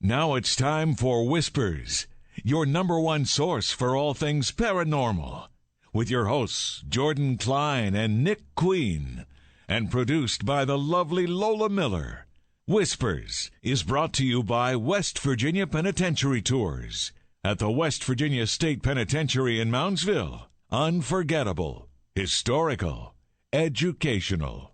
Now it's time for Whispers, your number one source for all things paranormal, with your hosts, Jordan Klein and Nick Queen, and produced by the lovely Lola Miller. Whispers is brought to you by West Virginia Penitentiary Tours at the West Virginia State Penitentiary in Moundsville. Unforgettable, historical, educational.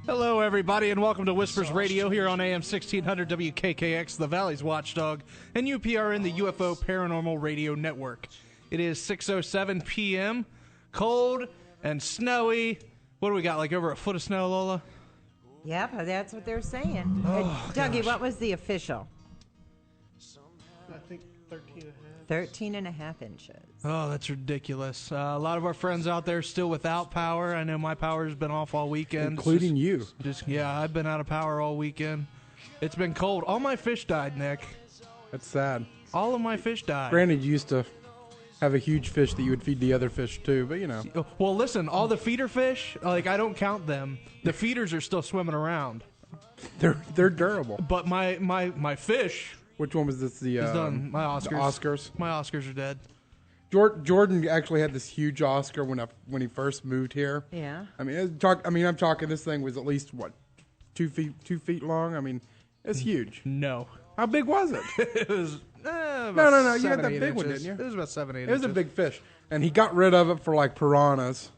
Hello, everybody, and welcome to Whispers Radio here on AM 1600 WKKX, the Valley's Watchdog, and UPRN, the UFO Paranormal Radio Network. It is 6:07 p.m., cold and snowy. What do we got, like over a foot of snow, Lola? Yep, that's what they're saying. Oh, Dougie, gosh. what was the official? I think 13 and a half. 13 and a half inches. Oh, that's ridiculous. A lot of our friends out there still without power. I know my power's been off all weekend. Including you. Yeah, I've been out of power all weekend. It's been cold. All my fish died, Nick. That's sad. All of my fish died. Granted, you used to have a huge fish that you would feed the other fish too, but you know. Well, listen, all the feeder fish, like, I don't count them. The feeders are still swimming around. They're durable. But my fish Which one was this? The is done. My Oscars. The Oscars. My Oscars are dead. Jordan actually had this huge Oscar when he first moved here. Yeah. I mean, I'm talking. This thing was at least what, 2 feet long. I mean, it's huge. No. How big was it? It was No. You had that big one, didn't you? It was about 7, 8 It was inches. a big fish, and he got rid of it for like piranhas.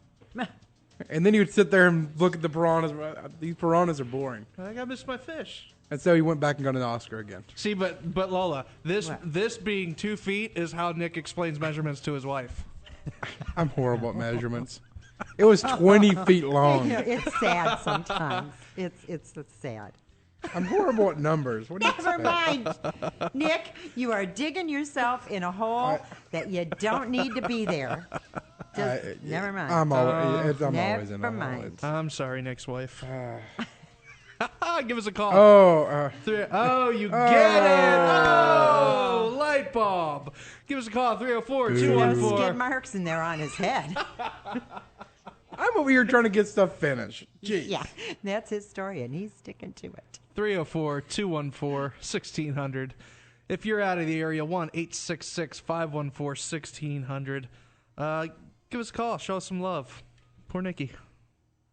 And then he would sit there and look at the piranhas. These piranhas are boring. I think I missed my fish. And so he went back and got an Oscar again. See, but Lola, this What? being 2 feet is how Nick explains measurements to his wife. I'm horrible at measurements. It was 20 feet long. You know, it's sad sometimes. It's sad. I'm horrible at numbers. What do you Never expect? mind. Nick, you are digging yourself in a hole that you don't need to be there. Just, never mind. I'm always in a Never hole. mind. I'm sorry, Nick's wife. Give us a call. Oh, You get it. Oh, light bulb. Give us a call, 304-214. Skid marks in there on his head. I'm over here trying to get stuff finished. Jeez. Yeah, that's his story, and he's sticking to it. 304-214-1600. If you're out of the area, 1-866-514-1600. Give us a call. Show us some love. Poor Nikki.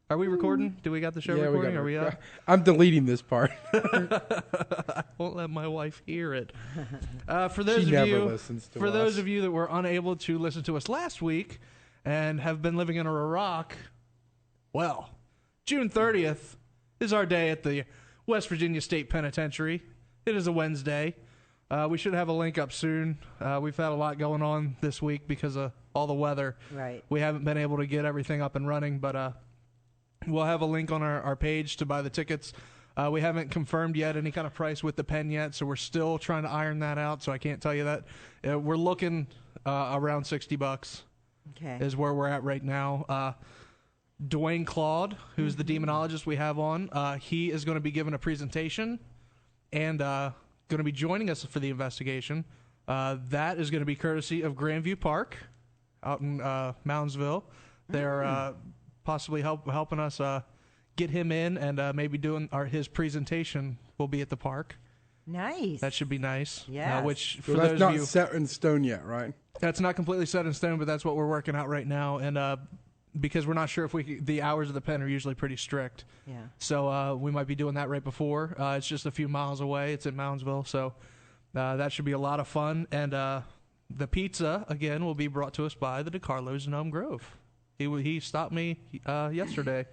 Are we recording? Do we got the show recording? Are we up? I'm deleting this part. I won't let my wife hear it. For those She of never you, listens to for us. those of you that were unable to listen to us last week and have been living under a rock, well, June 30th is our day at the West Virginia State Penitentiary. It is a Wednesday. We should have a link up soon. We've had a lot going on this week because of all the weather. Right. We haven't been able to get everything up and running, but we'll have a link on our page to buy the tickets. We haven't confirmed yet any kind of price with the pen yet, so we're still trying to iron that out, so I can't tell you that. We're looking around $60 is where we're at right now. Dwayne Claude, who's the demonologist we have on, he is going to be giving a presentation and going to be joining us for the investigation. That is going to be courtesy of Grandview Park out in Moundsville. They're possibly helping us get him in, and maybe doing his presentation will be at the park. Nice. That should be nice. Yes. Which So for that's those not of you, set in stone yet, right? that's not completely set in stone, but that's what we're working out right now. And because we're not sure if the hours of the pen are usually pretty strict. Yeah. So we might be doing that right before. It's just a few miles away. It's in Moundsville, so that should be a lot of fun. And the pizza again will be brought to us by the DeCarlos in Elm Grove. He stopped me yesterday.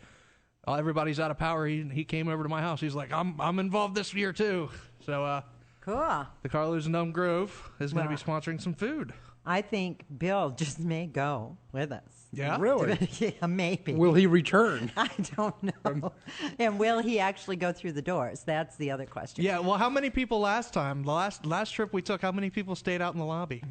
Everybody's out of power. He came over to my house. He's like, I'm involved this year too. So Cool. the Carlos in Elm Grove is going to be sponsoring some food. I think Bill just may go with us. Yeah, Really? Yeah, maybe. Will he return? I don't know. And will he actually go through the doors? That's the other question. Yeah. Well, how many people last time? The last trip we took, how many people stayed out in the lobby?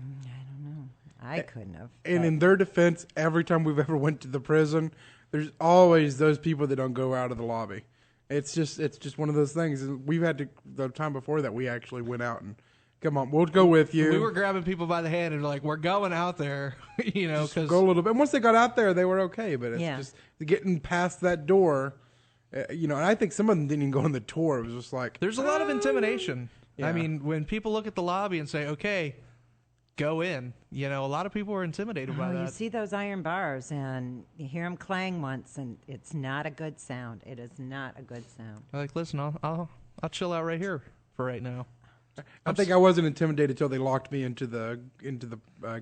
I couldn't have. And in their defense, every time we've ever went to the prison, there's always those people that don't go out of the lobby. It's just one of those things. And we've had to, the time before that, we actually went out and, come on, we'll go with you. We were grabbing people by the hand and like, we're going out there, because Go a little bit. And once they got out there, they were okay. But it's Yeah. just getting past that door And I think some of them didn't even go on the tour. It was just like There's a lot of intimidation. Yeah. I mean, when people look at the lobby and say, okay, go in, a lot of people are intimidated by that. You see those iron bars, and you hear them clang once, and it's not a good sound. It is not a good sound. They're like, listen, I'll chill out right here for right now. I think I wasn't intimidated until they locked me into the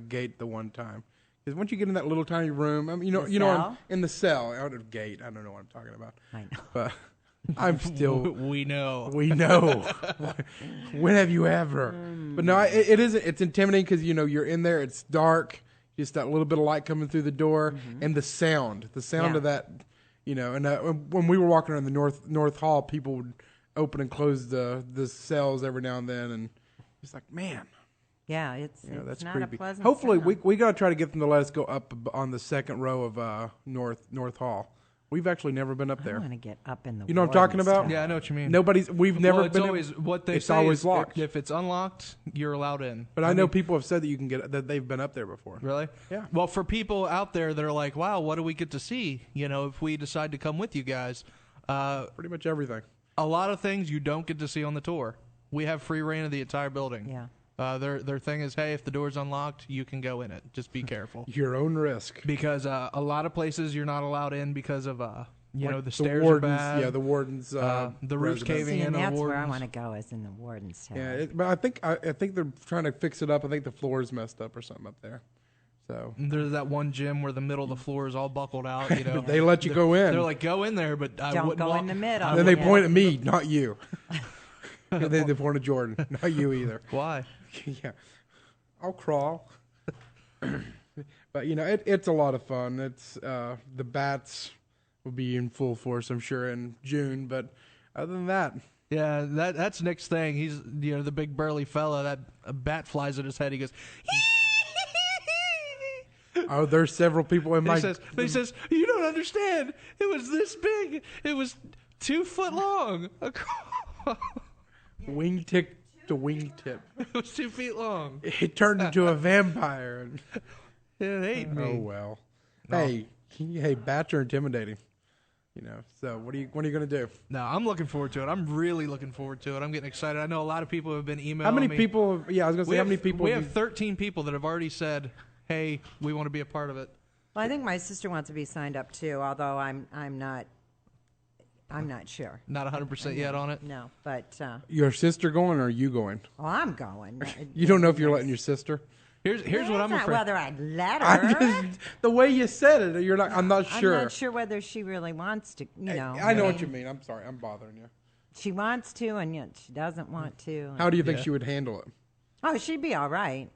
gate the one time. Because once you get in that little tiny room, I mean, cell? in the cell, out of gate, I don't know what I'm talking about. I know. But I'm still. We know. We know. When have you ever? But no, it isn't. It's intimidating because you're in there. It's dark. Just that little bit of light coming through the door, and the sound Yeah. of that. And when we were walking around the North Hall, people would open and close the cells every now and then, and it's like, man. Yeah, it's That's not creepy. a pleasant Hopefully, sound. we got to try to get them to let us go up on the second row of North Hall. We've actually never been up I there. want to get up in the You know what I'm talking warden's about? tower. Yeah, I know what you mean. We've never Well, it's been. always what they it's say always is locked. If it's unlocked, you're allowed in. But I know people have said that you can that they've been up there before. Really? Yeah. Well, for people out there that are like, wow, what do we get to see? If we decide to come with you guys, Pretty much everything. a lot of things you don't get to see on the tour. We have free reign of the entire building. Yeah. Their thing is, hey, if the door's unlocked, you can go in it. Just be careful. Your own risk. Because a lot of places you're not allowed in because of Like the stairs wardens, are bad. Yeah, the wardens. the roof's residence. caving See, in. and on that's where I wardens. want to go, is in the warden's tower. Yeah, but I think they're trying to fix it up. I think the floor's messed up or something up there. So There's that one gym where the middle of the floor is all buckled out. they let you go in. They're like, go in there, but I Don't wouldn't go walk. in the middle. And then they Yeah. point at me, not you. And then they point at Jordan, not you either. Why? Yeah, I'll crawl. But it's a lot of fun. It's the bats will be in full force, I'm sure, in June. But other than that, Yeah, that's Nick's thing. He's the big burly fella. That a bat flies at his head. He goes. there's several people in my. He says, you don't understand. It was this big. It was 2 foot long. wingtip to wingtip. It was 2 feet long. It turned into a vampire. And, It ate me. oh well. No. Hey, bats are intimidating. So what are you gonna do? No, I'm looking forward to it. I'm really looking forward to it. I'm getting excited. I know a lot of people have been emailing How many me. people? Yeah, I was gonna say how many people. We have 13 people that have already said, "Hey, we want to be a part of it." Well, I think my sister wants to be signed up too, although I'm not sure. Not 100% yet on it. No, but Your sister going or are you going? I'm going. You don't know if you're letting your sister. Here's what I'm not afraid. whether I'd let her. I just, the way you said it, you're not. I'm not sure. I'm not sure whether she really wants to. I know what you mean. I'm sorry. I'm bothering you. She wants to, and yet she doesn't want to. How do you think Yeah. she would handle it? Oh, she'd be all right.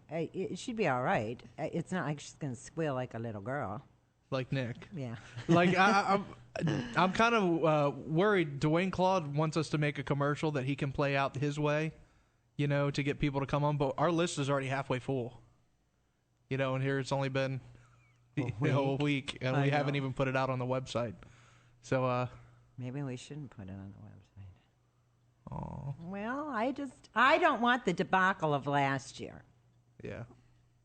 She'd be all right. It's not like she's going to squeal like a little girl. Like Nick. Yeah. Like I'm kind of worried. Dwayne Claude wants us to make a commercial that he can play out his way, to get people to come on. But our list is already halfway full. And here it's only been a week, and I we haven't know. even put it out on the website. So, Maybe we shouldn't put it on the website. oh Well, I don't want the debacle of last year. yeah.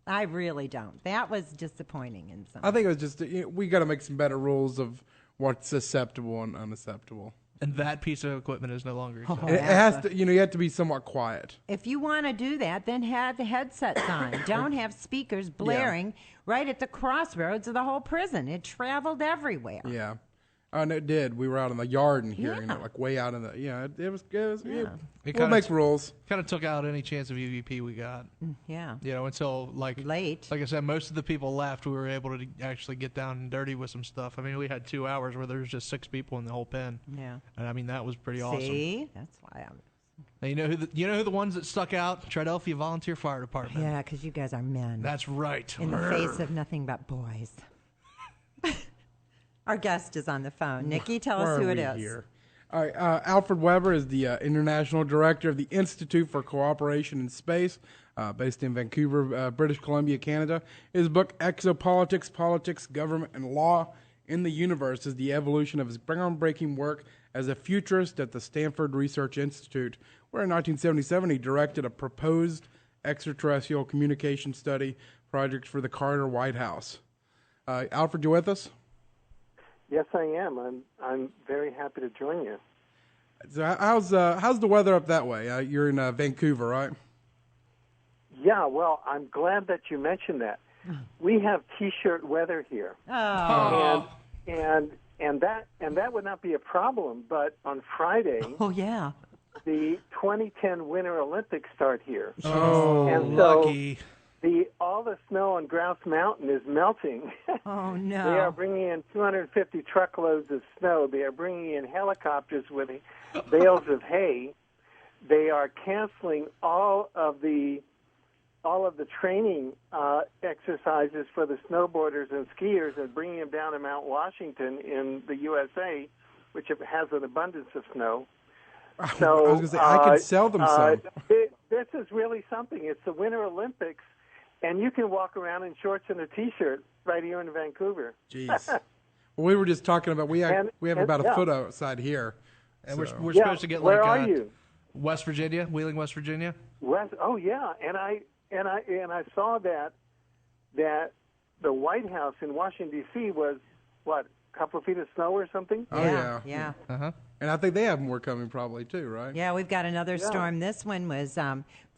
I really don't. That was disappointing in some. I think it was just we got to make some better rules of what's acceptable and unacceptable. And that piece of equipment is no longer acceptable. It has to. You have to be somewhat quiet. If you want to do that, then have the headsets on. Don't have speakers blaring right at the crossroads of the whole prison. It traveled everywhere. Yeah. And it did. We were out in the yard and hearing Yeah. it, like way out in the. Yeah, it was. Yeah. It We'll kinda make rules. Kind of took out any chance of EVP we got. Yeah. Until like Late. Like I said, most of the people left. We were able to actually get down and dirty with some stuff. I mean, we had 2 hours where there was just 6 people in the whole pen, Yeah. and I mean that was pretty awesome. See? That's why I'm. Now, you know who the ones that stuck out? Triadelphia Volunteer Fire Department. Yeah, because you guys are men. That's right. in the face of nothing but boys. Our guest is on the phone. Nikki, tell Why us are who it we is. here? All right. Alfred Weber is the international director of the Institute for Cooperation in Space, based in Vancouver, British Columbia, Canada. His book, Exopolitics, Politics, Government, and Law in the Universe, is the evolution of his groundbreaking work as a futurist at the Stanford Research Institute, where in 1977 he directed a proposed extraterrestrial communication study project for the Carter White House. Alfred, you with us? Yes, I am. I'm very happy to join you. So how's the weather up that way? You're in Vancouver, right? Yeah, well, I'm glad that you mentioned that. We have T-shirt weather here, Oh. and that would not be a problem. But on Friday, Oh, yeah. the 2010 Winter Olympics start here. Oh, And so lucky. all the snow on Grouse Mountain is melting. Oh, They are no. bringing in 250 truckloads of snow. They are bringing in helicopters with bales of hay. They are canceling all of the training exercises for the snowboarders and skiers and bringing them down to Mount Washington in the USA, which has an abundance of snow. So, I was going to say, I could sell them some. This is really something. It's the Winter Olympics, and you can walk around in shorts and a T-shirt right here in Vancouver. Jeez. Well, we were just talking about we have about a foot outside here, And so. we're supposed to get Where like are you? West Virginia, Wheeling, West Virginia. Oh yeah, and I saw that the White House in Washington D.C. was what, a couple of feet of snow or something. Oh yeah. Yeah. Uh-huh. And I think they have more coming probably too, right? Yeah, we've got another storm. This one was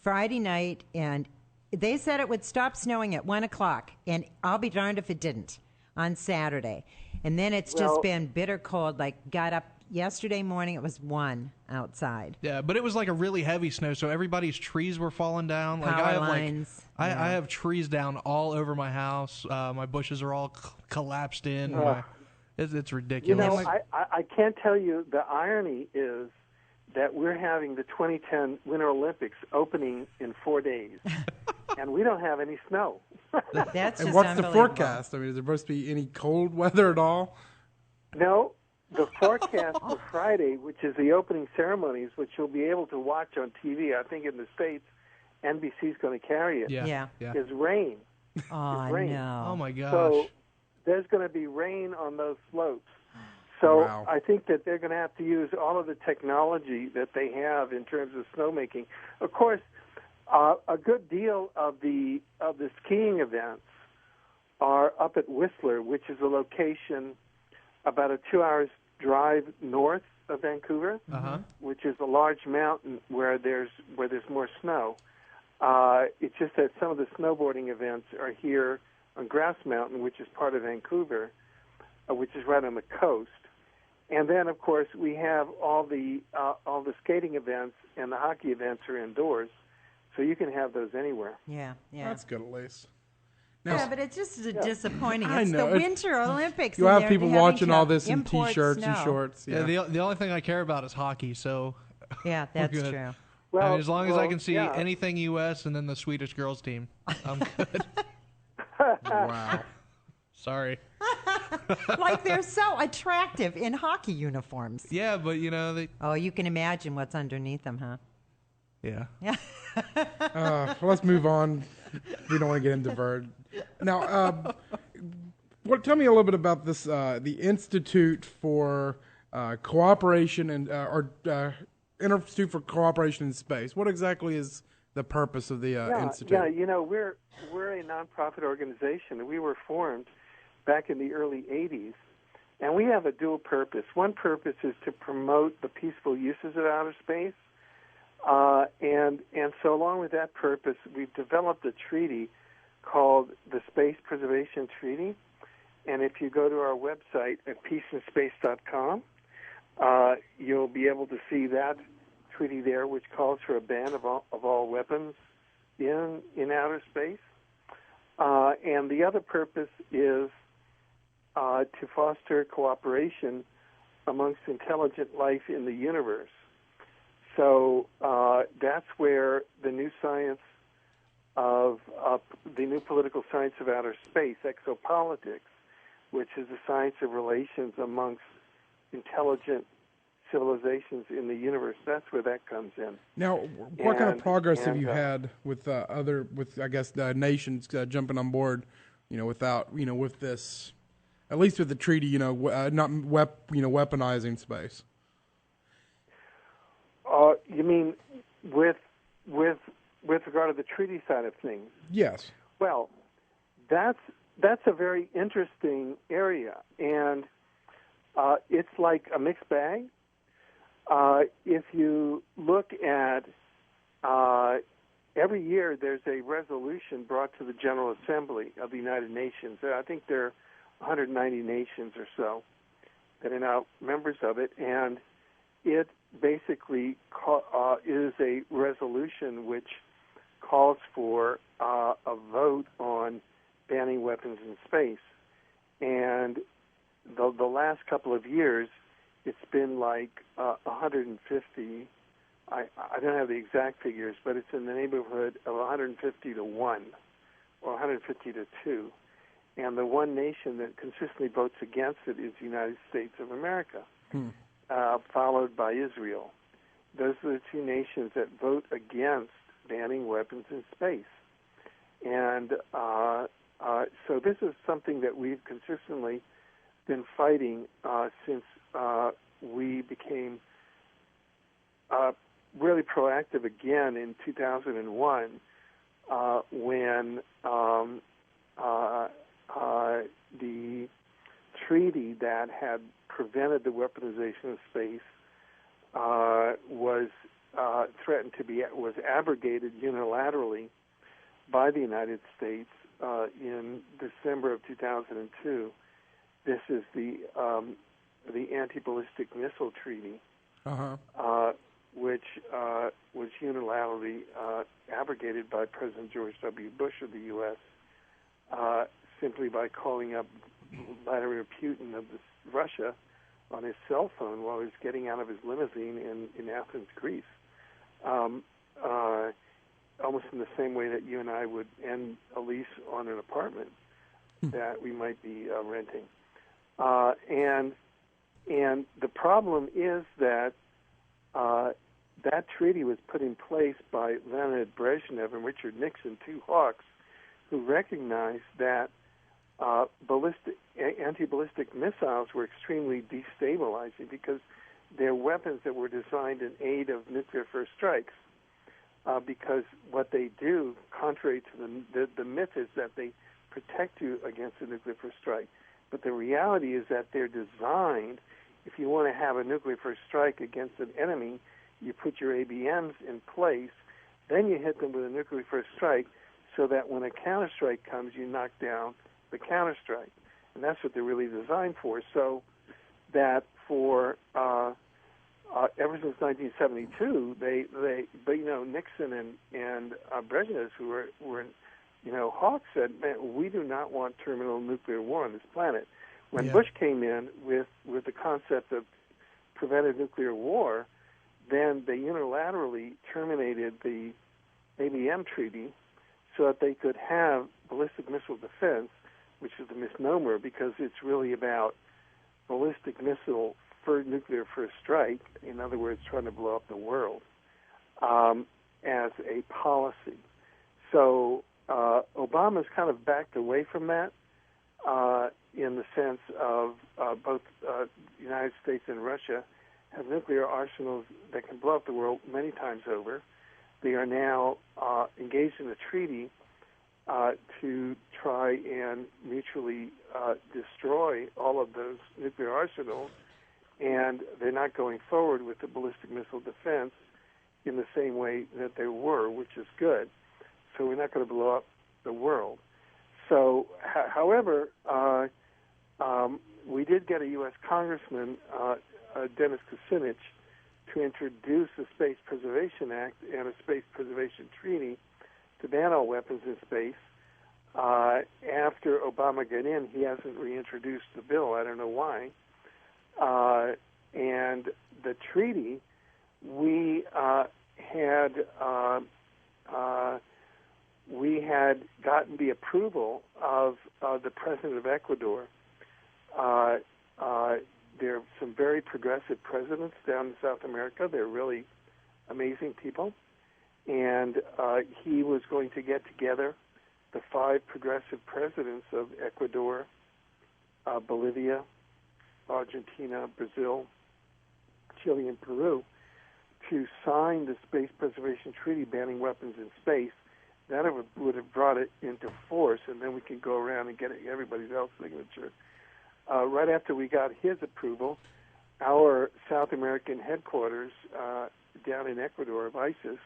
Friday night, and they said it would stop snowing at 1 o'clock, and I'll be darned if it didn't on Saturday. And then it's just been bitter cold. Like, got up yesterday morning, it was 1 outside. Yeah, but it was like a really heavy snow, so everybody's trees were falling down. Like Power I have lines. I have trees down all over my house. My bushes are all collapsed in. It's ridiculous. You know, I can't tell you, the irony is that we're having the 2010 Winter Olympics opening in 4 days, and we don't have any snow. That's And just what's the unbelievable. forecast? I mean, is there supposed to be any cold weather at all? No, the forecast for Friday, which is the opening ceremonies, which you'll be able to watch on TV, I think in the States, NBC's going to carry it, Yeah. is rain. Oh, rain. no. Oh my gosh. So there's going to be rain on those slopes. So Wow. I think that they're going to have to use all of the technology that they have in terms of snowmaking. Of course, a good deal of the skiing events are up at Whistler, which is a location about a 2 hours drive north of Vancouver, which is a large mountain where there's more snow. It's just that some of the snowboarding events are here on Grouse Mountain, which is part of Vancouver, which is right on the coast. And then, of course, we have all the skating events and the hockey events are indoors, so you can have those anywhere. Yeah. That's good at least. Yeah, but it's just disappointing. I It's know. the Winter Olympics. You'll and have they're people having watching to all this in import T-shirts and snow. shorts. yeah, Yeah. the only thing I care about is hockey. So Yeah, that's good. true. Well, I mean, as long as I can see yeah. anything U.S. and then the Swedish girls team, I'm good. Wow. Sorry. Like, they're so attractive in hockey uniforms. Yeah, but they. Oh, you can imagine what's underneath them, huh? Yeah. Yeah. Well, let's move on. We don't want to get into Bird. Now, tell me a little bit about this, the Institute for Cooperation and Institute for Cooperation in Space. What exactly is the purpose of the institute? Yeah, we're a nonprofit organization. We were formed back in the early 80s, and we have a dual purpose. One purpose is to promote the peaceful uses of outer space, and so along with that purpose, we've developed a treaty called the Space Preservation Treaty. And if you go to our website at peaceinspace.com, you'll be able to see that treaty there, which calls for a ban of all weapons in outer space. And the other purpose is to foster cooperation amongst intelligent life in the universe. So that's where the new science of the new political science of outer space, exopolitics, which is the science of relations amongst intelligent civilizations in the universe. That's where that comes in. Now, what kind of progress have you had with the nations jumping on board? With this, at least with the treaty, not weaponizing space. You mean with regard to the treaty side of things? Yes. Well, that's a very interesting area, and It's like a mixed bag. If you look at every year, there's a resolution brought to the General Assembly of the United Nations. I think there are 190 nations or so that are now members of it, and it basically is a resolution which calls for a vote on banning weapons in space. And the last couple of years, it's been like 150. I don't have the exact figures, but it's in the neighborhood of 150 to 1 or 150 to 2. And the one nation that consistently votes against it is the United States of America, followed by Israel. Those are the two nations that vote against banning weapons in space. And so this is something that we've consistently been fighting since we became really proactive again in 2001 when the treaty that had prevented the weaponization of space was threatened to be was abrogated unilaterally by the United States in December of 2002. This is the Anti-Ballistic Missile Treaty, which was unilaterally abrogated by President George W. Bush of the U.S. Simply by calling up Vladimir Putin of Russia on his cell phone while he was getting out of his limousine in Athens, Greece. Almost in the same way that you and I would end a lease on an apartment that we might be renting. And the problem is that that treaty was put in place by Leonid Brezhnev and Richard Nixon, two hawks, who recognized that anti-ballistic missiles were extremely destabilizing because they're weapons that were designed in aid of nuclear first strikes. Because what they do, contrary to the myth, is that they protect you against a nuclear first strike. But the reality is that they're designed, if you want to have a nuclear first strike against an enemy, you put your ABMs in place, then you hit them with a nuclear first strike so that when a counterstrike comes, you knock down the counterstrike. And that's what they're really designed for. So that for ever since 1972, but Nixon and Brezhnev, who were hawks, said, man, we do not want terminal nuclear war on this planet. When Bush came in with the concept of preventive nuclear war, then they unilaterally terminated the ABM treaty so that they could have ballistic missile defense, which is a misnomer because it's really about ballistic missile for nuclear first strike, in other words, trying to blow up the world, as a policy. So Obama's kind of backed away from that in the sense of both the United States and Russia have nuclear arsenals that can blow up the world many times over. They are now engaged in a treaty to try and mutually destroy all of those nuclear arsenals, and they're not going forward with the ballistic missile defense in the same way that they were, which is good. So we're not going to blow up the world. So, however, we did get a U.S. Congressman, Dennis Kucinich, to introduce the Space Preservation Act and a Space Preservation Treaty to ban all weapons in space. After Obama got in, he hasn't reintroduced the bill. I don't know why. And the treaty, we had gotten the approval of the president of Ecuador. There are some very progressive presidents down in South America. They're really amazing people. And he was going to get together the 5 progressive presidents of Ecuador, Bolivia, Argentina, Brazil, Chile, and Peru to sign the Space Preservation Treaty banning weapons in space. That would have brought it into force, and then we can go around and get everybody else's signature. right after we got his approval, our South American headquarters down in Ecuador of ISIS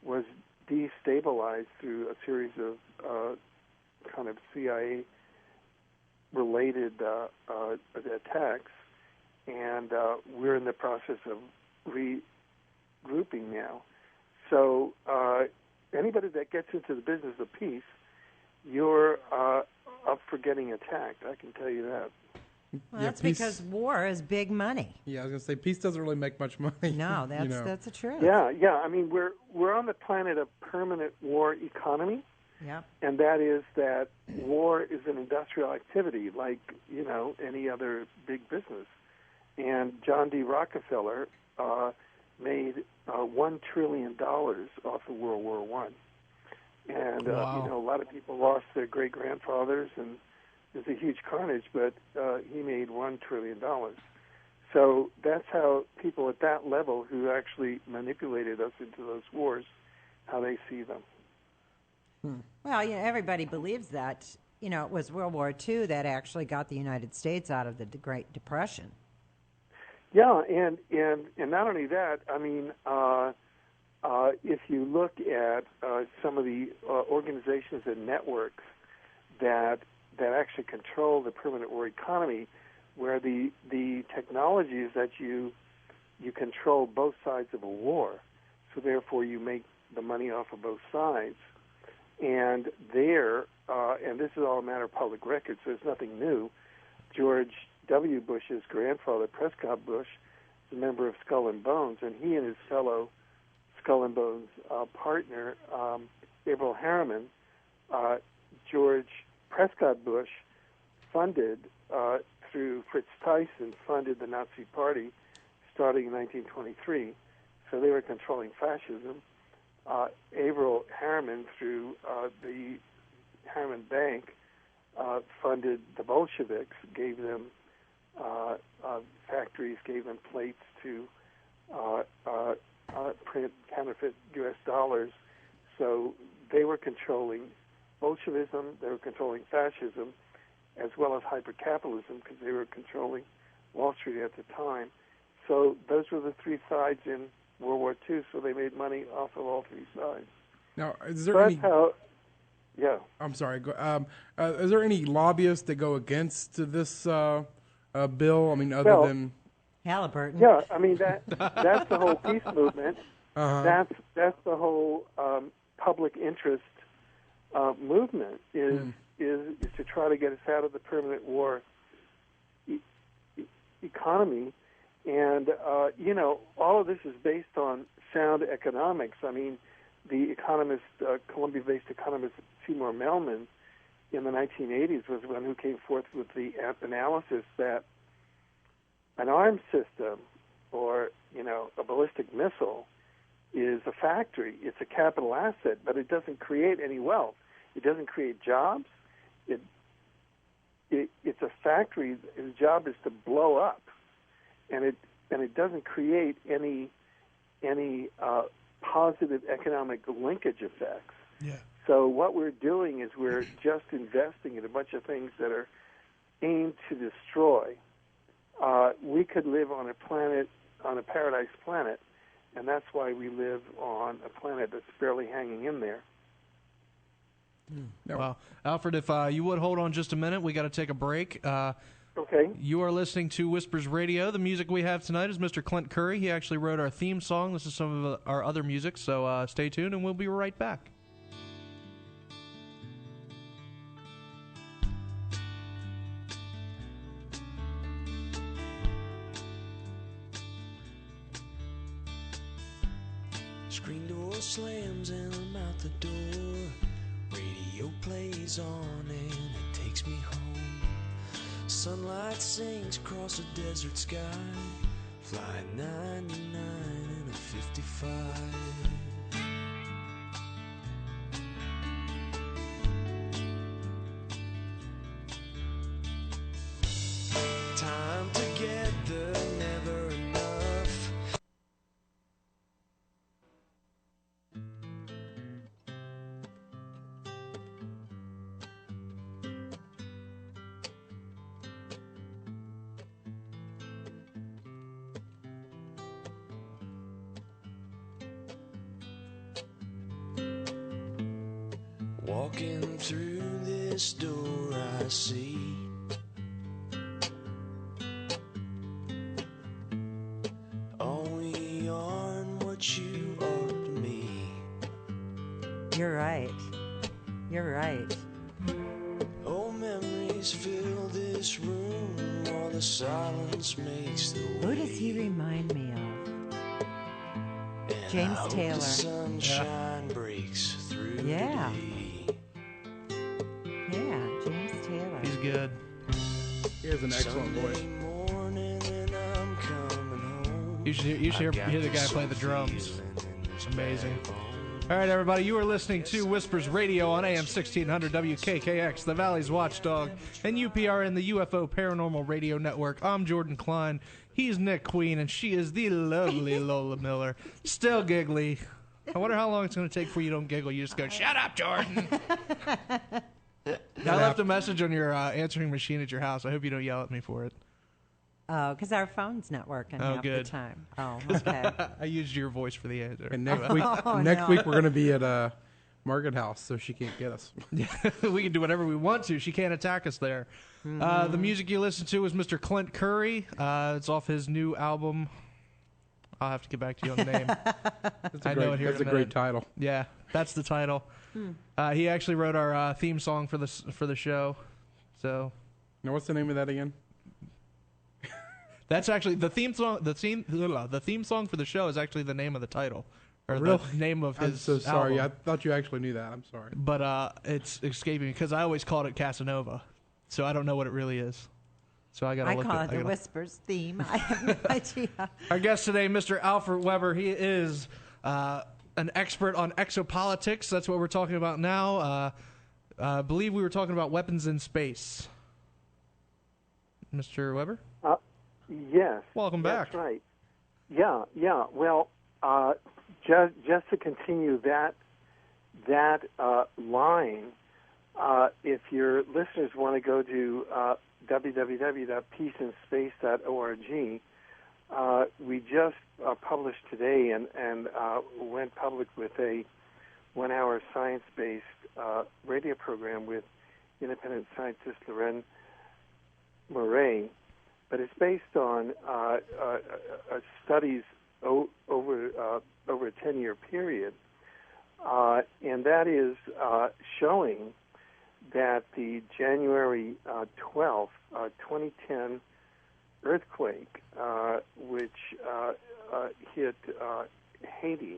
was destabilized through a series of kind of CIA-related attacks, and we're in the process of regrouping now. So anybody that gets into the business of peace, you're up for getting attacked, I can tell you that. Well, that's because war is big money. Yeah, I was going to say, peace doesn't really make much money. No, that's the truth. Yeah. I mean, we're on the planet of permanent war economy. Yep. And that is that war is an industrial activity like, any other big business. And John D. Rockefeller made $1 trillion off of World War I. And, wow. A lot of people lost their great-grandfathers, and there's a huge carnage, but he made $1 trillion. So that's how people at that level who actually manipulated us into those wars, how they see them. Well, everybody believes that. It was World War II that actually got the United States out of the Great Depression. Yeah, and not only that, I mean, if you look at some of the organizations and networks that actually control the permanent war economy, where the technology is that you control both sides of a war, so therefore you make the money off of both sides. And and this is all a matter of public record, so it's nothing new, George W. Bush's grandfather, Prescott Bush, is a member of Skull and Bones, and he and his fellow Skull and Bones partner, Averell Harriman, George Prescott Bush funded, through Fritz Tyson, funded the Nazi Party starting in 1923. So they were controlling fascism. Averell Harriman, through the Harriman Bank, funded the Bolsheviks, gave them factories, gave them plates to print counterfeit U.S. dollars. So they were controlling Bolshevism, they were controlling fascism, as well as hypercapitalism, because they were controlling Wall Street at the time. So those were the three sides in World War II, so they made money off of all three sides. Now, is there any... Yeah. I'm sorry. Is there any lobbyists that go against this bill? I mean, other than Halliburton. Yeah, I mean that's the whole peace movement. Uh-huh. That's the whole public interest movement is to try to get us out of the permanent war economy, and all of this is based on sound economics. I mean, the economist, Columbia-based economist Seymour Melman, in the 1980s was the one who came forth with the analysis that an arms system, or a ballistic missile, is a factory. It's a capital asset, but it doesn't create any wealth. It doesn't create jobs. It's a factory. Its job is to blow up, and it doesn't create any positive economic linkage effects. Yeah. So what we're doing is we're just investing in a bunch of things that are aimed to destroy. We could live on a paradise planet, and that's why we live on a planet that's barely hanging in there. No. Well, Alfred, if you would hold on just a minute, we got to take a break. Okay. You are listening to Whispers Radio. The music we have tonight is Mr. Clint Curry. He actually wrote our theme song. This is some of our other music, so stay tuned, and we'll be right back. Screen door slams and I'm out the door. Radio plays on and it takes me home. Sunlight sings across a desert sky. Flying 99 in a 55. Time together, never enough. Walking through this door I see all we are and what you are to me. You're right. You're right. Old memories fill this room, all the silence makes the way. Who does he remind me of? And James I hope Taylor. the sunshine breaks through Yeah. today. Yeah, James Taylor. He's good. He has an excellent voice. Sunday morning and I'm coming home. You should hear the guy play the drums. It's amazing. All right, everybody, you are listening to Whispers Radio on AM 1600 WKKX, the Valley's Watchdog, and UPRN, the UFO Paranormal Radio Network. I'm Jordan Klein. He's Nick Queen, and she is the lovely Lola Miller. Still giggly. I wonder how long it's going to take before you don't giggle. You just go, shut up, Jordan. I left a message on your answering machine at your house. I hope you don't yell at me for it. Oh, because our phone's not working half good. the time. Oh, okay. I used your voice for the answer. And next week, Oh, next no. week we're going to be at Market House, so she can't get us. We can do whatever we want to. She can't attack us there. The music you listened to was Mr. Clint Curry. It's off his new album. I'll have to get back to you on the name. I know it here in That's a a great minute. title. Yeah, that's the title. He actually wrote our theme song for the show. So Now, what's the name of that again? that's actually the theme song. The theme song for the show is actually the name of the title, or Really? the name of his. I'm so sorry. album. I thought you actually knew that. I'm sorry. But it's escaping me because I always called it Casanova, so I don't know what it really is. So I gotta I look call at it the I gotta- Whispers theme. I have no idea. Our guest today, Mr. Alfred Weber. He is an expert on exopolitics. That's what we're talking about now. I believe we were talking about weapons in space. Mr. Weber? Yes. Welcome back. That's right. Yeah. Well, just to continue that line, if your listeners want to go to www.peaceinspace.org, we just published today and went public with a 1-hour science-based radio program with independent scientist Loren Murray, but it's based on studies over a 10-year period, and that is showing that the January 12th, 2010 earthquake, which hit Haiti,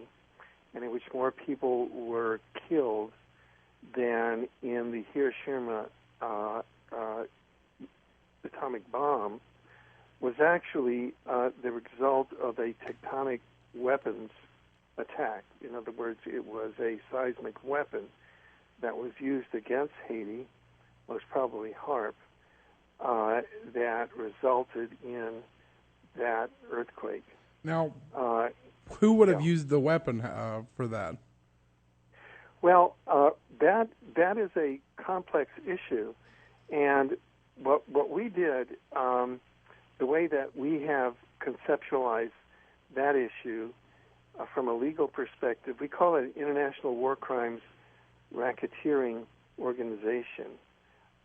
and in which more people were killed than in the Hiroshima atomic bomb, was actually the result of a tectonic weapons attack. In other words, it was a seismic weapon that was used against Haiti, most probably HARP, that resulted in that earthquake. Now, who would have yeah. used the weapon for that? Well, that is a complex issue, and what we did, the way that we have conceptualized that issue from a legal perspective, we call it an International War Crimes Racketeering Organization,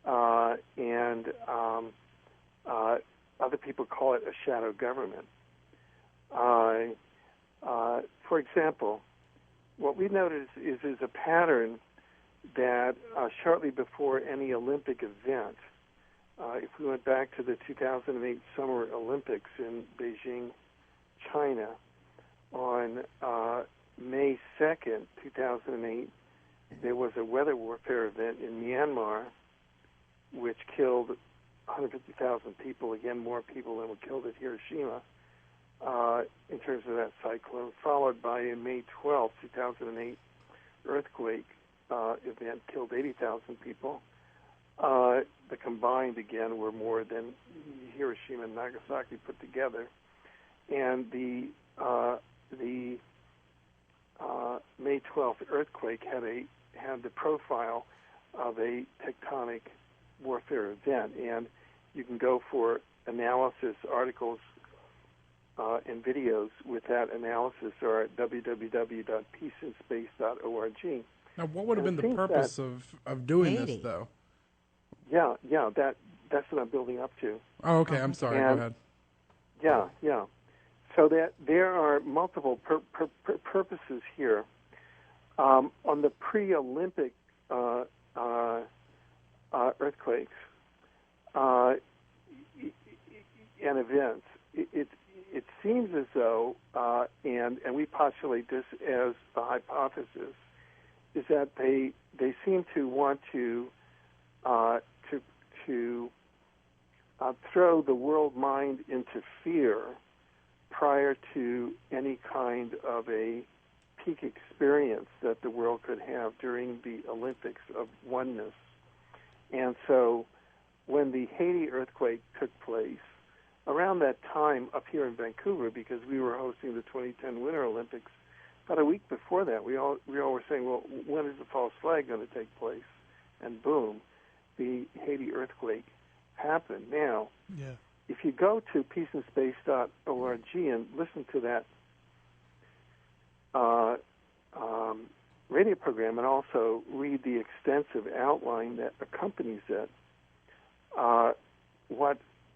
and other people call it a shadow government. For example, what we noticed is a pattern that shortly before any Olympic event, if we went back to the 2008 Summer Olympics in Beijing, China, on May 2nd, 2008, there was a weather warfare event in Myanmar which killed 150,000 people, again more people than were killed at Hiroshima in terms of that cyclone, followed by a May 12th, 2008 earthquake event, killed 80,000 people. The combined, again, were more than Hiroshima and Nagasaki put together. And the May 12th earthquake had the profile of a tectonic warfare event. And you can go for analysis, articles, and videos with that analysis are at www.peaceinspace.org. Now, what would have And been the purpose of doing this, Haiti. though? Yeah, that's what I'm building up to. Oh, okay. I'm sorry. Go ahead. Yeah. So that there are multiple purposes here. On the pre-Olympic earthquakes and events, it seems as though, and we postulate this as the hypothesis, is that they seem to want to throw the world mind into fear prior to any kind of a peak experience that the world could have during the Olympics of oneness. And so when the Haiti earthquake took place, around that time up here in Vancouver, because we were hosting the 2010 Winter Olympics, about a week before that, we all were saying, well, when is the false flag going to take place? And boom, the Haiti earthquake happened. Now, if you go to peaceandspace.org and listen to that radio program and also read the extensive outline that accompanies it,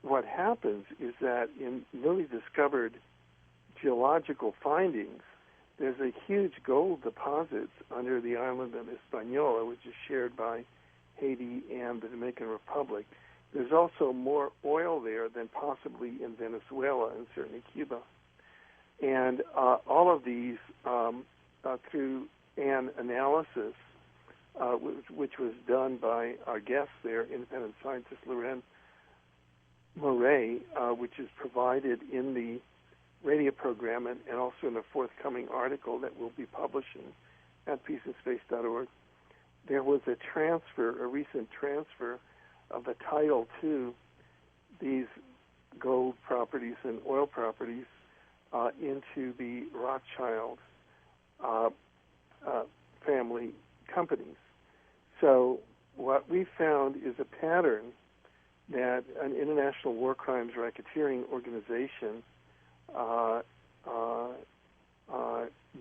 what happens is that in newly discovered geological findings, there's a huge gold deposit under the island of Hispaniola, which is shared by Haiti and the Dominican Republic. There's also more oil there than possibly in Venezuela and certainly Cuba. And all of these, through an analysis, which was done by our guest there, independent scientist Loren Murray, which is provided in the radio program and also in a forthcoming article that we'll be publishing at peaceandspace.org, there was a recent transfer of the title to these gold properties and oil properties into the Rothschild family companies. So what we found is a pattern that an international war crimes racketeering organization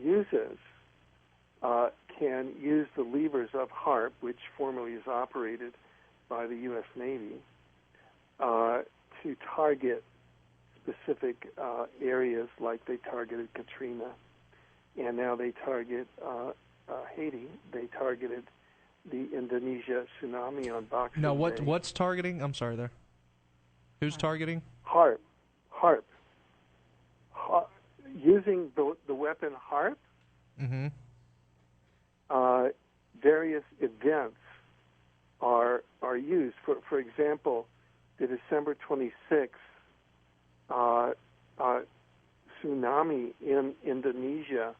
uses, can use the levers of HARP, which formerly is operated by the U.S. Navy, to target specific areas, like they targeted Katrina, and now they target Haiti. They targeted the Indonesia tsunami on Boxing Now, Day. what's targeting? I'm sorry there. Who's targeting? HARP. Using the weapon HARP, various events are used. For example, the December 26th tsunami in Indonesia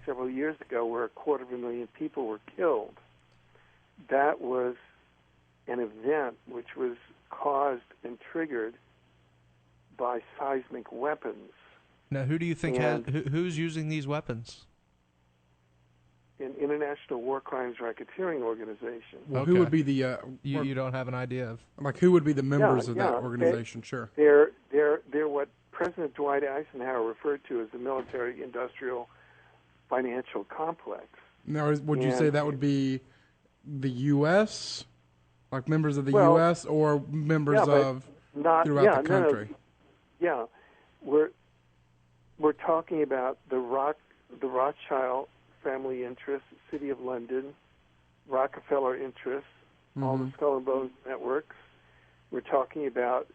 several years ago, where 250,000 people were killed. That was an event which was caused and triggered by seismic weapons. Now, who do you think who's using these weapons? An international war crimes racketeering organization. Well, who would be the? You don't have an idea of who would be the members of that organization? Sure. They're what President Dwight Eisenhower referred to as the military-industrial financial complex. Now, would you say that would be the U.S., like members of the U.S., or members of throughout the country? Yeah, we're talking about the Rothschild family interests, City of London, Rockefeller interests, all the Skull and Bones networks. We're talking about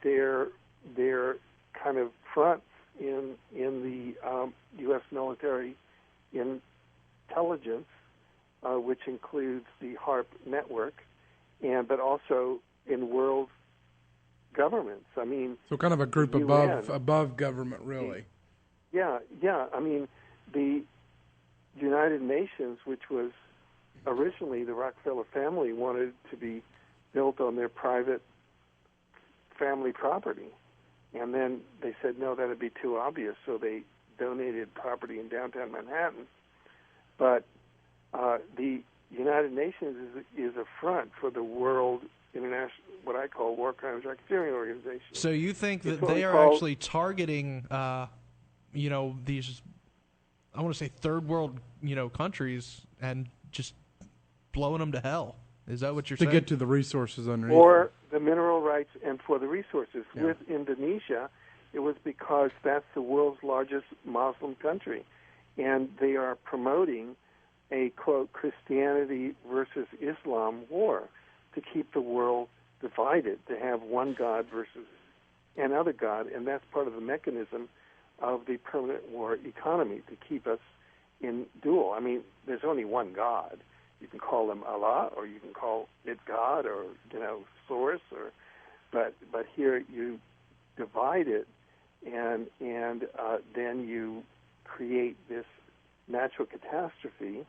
their kind of fronts in the U.S. military intelligence, which includes the HARP network, but also in world governments. I mean, so kind of a group above government, really. Yeah. I mean, the United Nations, which was originally the Rockefeller family, wanted to be built on their private family property. And then they said, no, that would be too obvious, so they donated property in downtown Manhattan. But the United Nations is a front for the world international, what I call war crimes racketeering organization. So you think that they are actually targeting, these, I want to say third world, countries and just blowing them to hell. Is that what you're to saying? get to the resources underneath. Or the mineral rights and for the resources. Yeah. With Indonesia, it was because that's the world's largest Muslim country, and they are promoting a, quote, Christianity versus Islam war to keep the world divided, to have one God versus another God, and that's part of the mechanism of the permanent war economy, to keep us in dual. I mean, there's only one God. You can call him Allah, or you can call it God, or, Source, but here you divide it, and then you create this natural catastrophe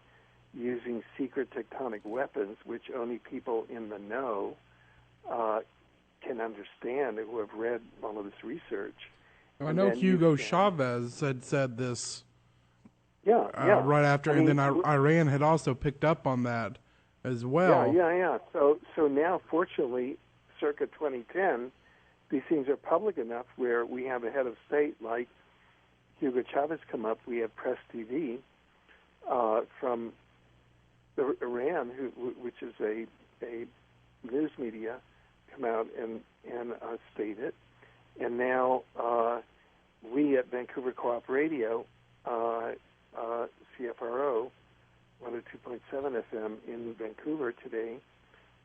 using secret tectonic weapons, which only people in the know can understand, who have read all of this research. I know Hugo Chavez had said this right after, and then Iran had also picked up on that as well. Yeah. So now, fortunately, circa 2010, these things are public enough where we have a head of state like Hugo Chavez come up. We have Press TV from Iran, which is a news media, come out and state it. And now we at Vancouver Co-op Radio, CFRO 102.7 FM in Vancouver today,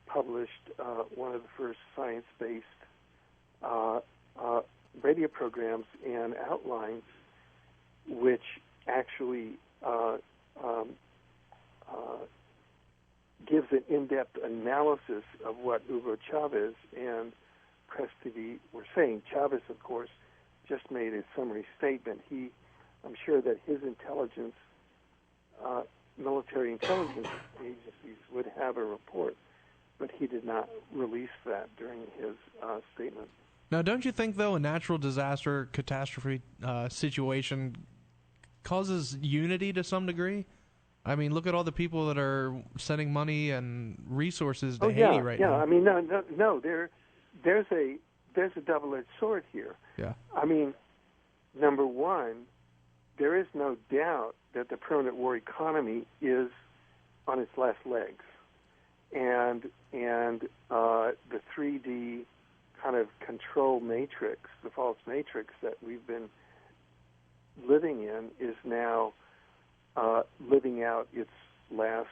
published one of the first science-based radio programs and outlines, which actually gives an in-depth analysis of what Hugo Chavez and Press TV were saying. Chavez, of course, just made a summary statement. I'm sure that his intelligence, military intelligence agencies would have a report, but he did not release that during his statement. Now, don't you think, though, a natural disaster, catastrophe situation causes unity to some degree? I mean, look at all the people that are sending money and resources to Haiti right now. Yeah, I mean, no. There's a double-edged sword here. Yeah. I mean, number one, there is no doubt that the permanent war economy is on its last legs, and the 3D kind of control matrix, the false matrix that we've been living in, is now living out its last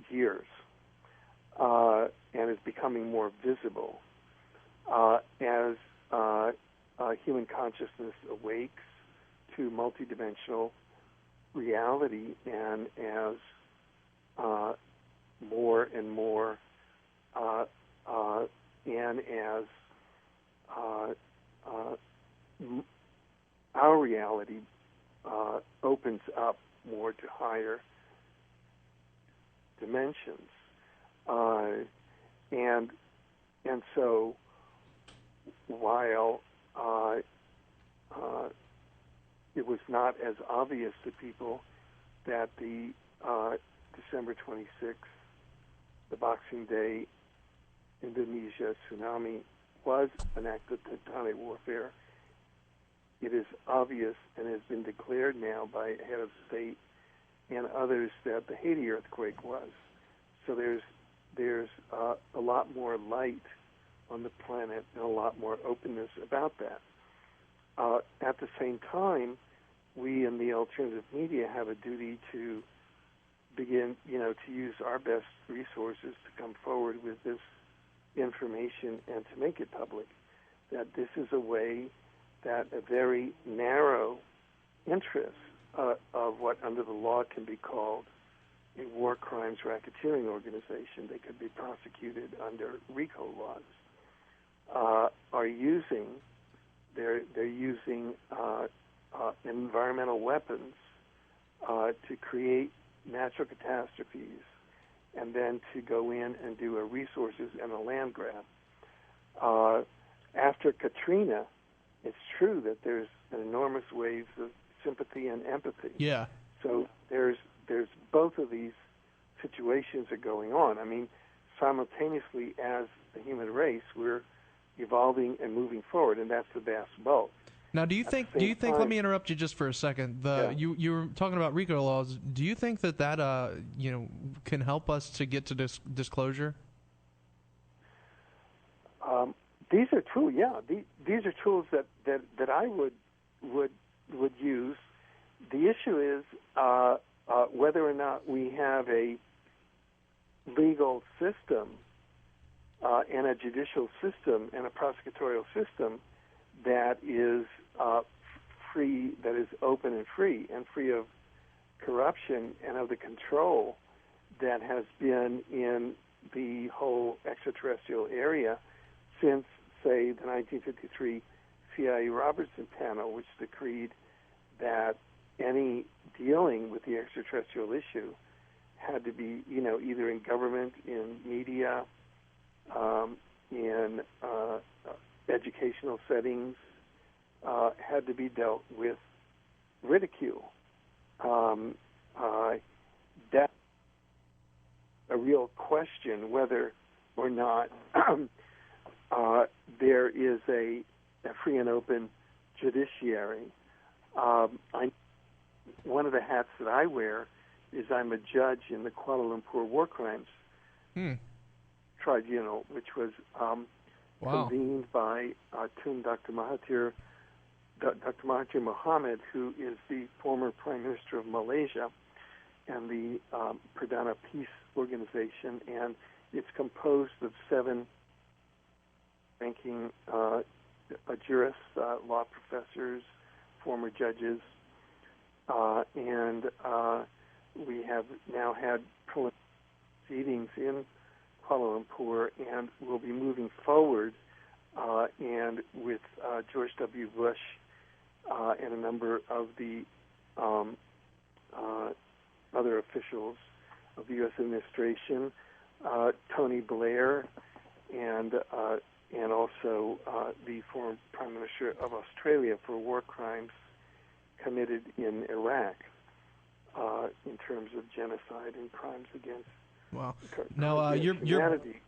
years, and is becoming more visible as human consciousness awakes to multidimensional reality, and as more and more, and as our reality opens up more to higher dimensions, and so while it was not as obvious to people that the December 26th, the Boxing Day Indonesia tsunami was an act of tectonic warfare, it is obvious and has been declared now by head of state and others that the Haiti earthquake was. So there's a lot more light on the planet and a lot more openness about that. At the same time, we in the alternative media have a duty to begin, to use our best resources to come forward with this information and to make it public, that this is a way that a very narrow interest of what under the law can be called a war crimes racketeering organization, they could be prosecuted under RICO laws, are using, they're using environmental weapons to create natural catastrophes and then to go in and do a resources and a land grab. After Katrina, it's true that there's an enormous wave of sympathy and empathy. Yeah. So there's both of these situations are going on. I mean, simultaneously as the human race, we're evolving and moving forward, and that's the vast bulk. Now, do you think? Let me interrupt you just for a second. You were talking about RICO laws. Do you think that can help us to get to disclosure? These are tools. Yeah, these are tools that I would use. The issue is whether or not we have a legal system and a judicial system and a prosecutorial system that is free, that is open and free of corruption and of the control that has been in the whole extraterrestrial area since, say, the 1953 CIA Robertson panel, which decreed that any dealing with the extraterrestrial issue had to be, either in government, in media, in educational settings, had to be dealt with ridicule. That's a real question whether or not there is a free and open judiciary. One of the hats that I wear is I'm a judge in the Kuala Lumpur War Crimes Tribunal, which was convened by Dr. Mahathir Mohamad, who is the former Prime Minister of Malaysia, and the Perdana Peace Organization, and it's composed of 7 ranking jurists, law professors, former judges, and we have now had preliminary proceedings in Kuala Lumpur, and we'll be moving forward, and with George W. Bush and a number of the other officials of the U.S. administration, Tony Blair, and also the former Prime Minister of Australia for war crimes committed in Iraq in terms of genocide and crimes against now humanity.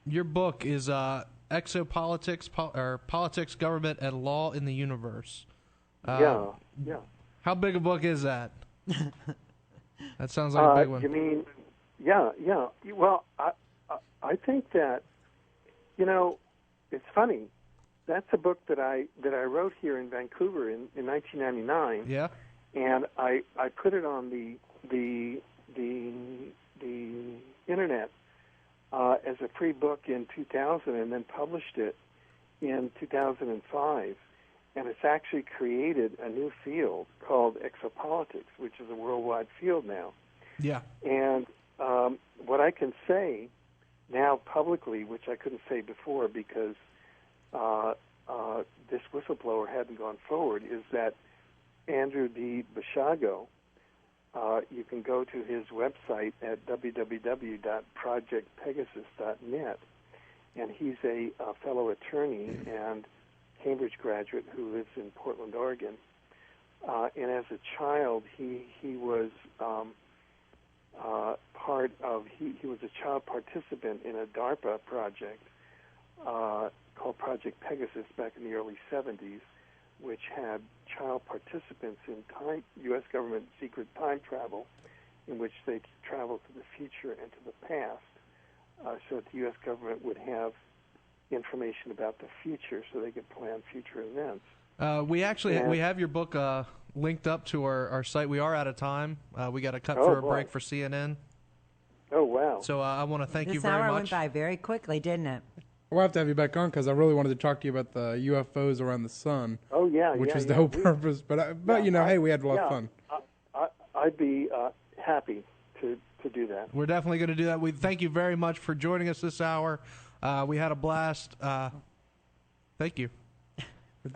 Your book is Exopolitics, or Politics, Government, and Law in the Universe. Yeah. How big a book is that? That sounds like a big one. You mean, yeah. Well, I think that, it's funny. That's a book that I wrote here in Vancouver in 1999. Yeah. And I put it on the internet as a free book in 2000, and then published it in 2005. And it's actually created a new field called exopolitics, which is a worldwide field now. Yeah. And what I can say now publicly, which I couldn't say before because this whistleblower hadn't gone forward, is that Andrew D. Bashago, you can go to his website at www.projectpegasus.net, and he's a fellow attorney and Cambridge graduate who lives in Portland, Oregon. And as a child, he was he was a child participant in a DARPA project called Project Pegasus back in the early 70s, which had child participants in U.S. government secret time travel, in which they traveled to the future and to the past, so that the U.S. government would have information about the future so they could plan future events. We have your book linked up to our site. We are out of time. We got to cut for a break for CNN. Oh, wow. So I want to thank you very much. This hour much. went by very quickly, didn't it? We'll have to have you back on because I really wanted to talk to you about the UFOs around the sun. Oh, yeah. Which was the whole purpose. But hey, we had a lot of fun. I'd be happy to do that. We're definitely going to do that. We thank you very much for joining us this hour. We had a blast. Thank you.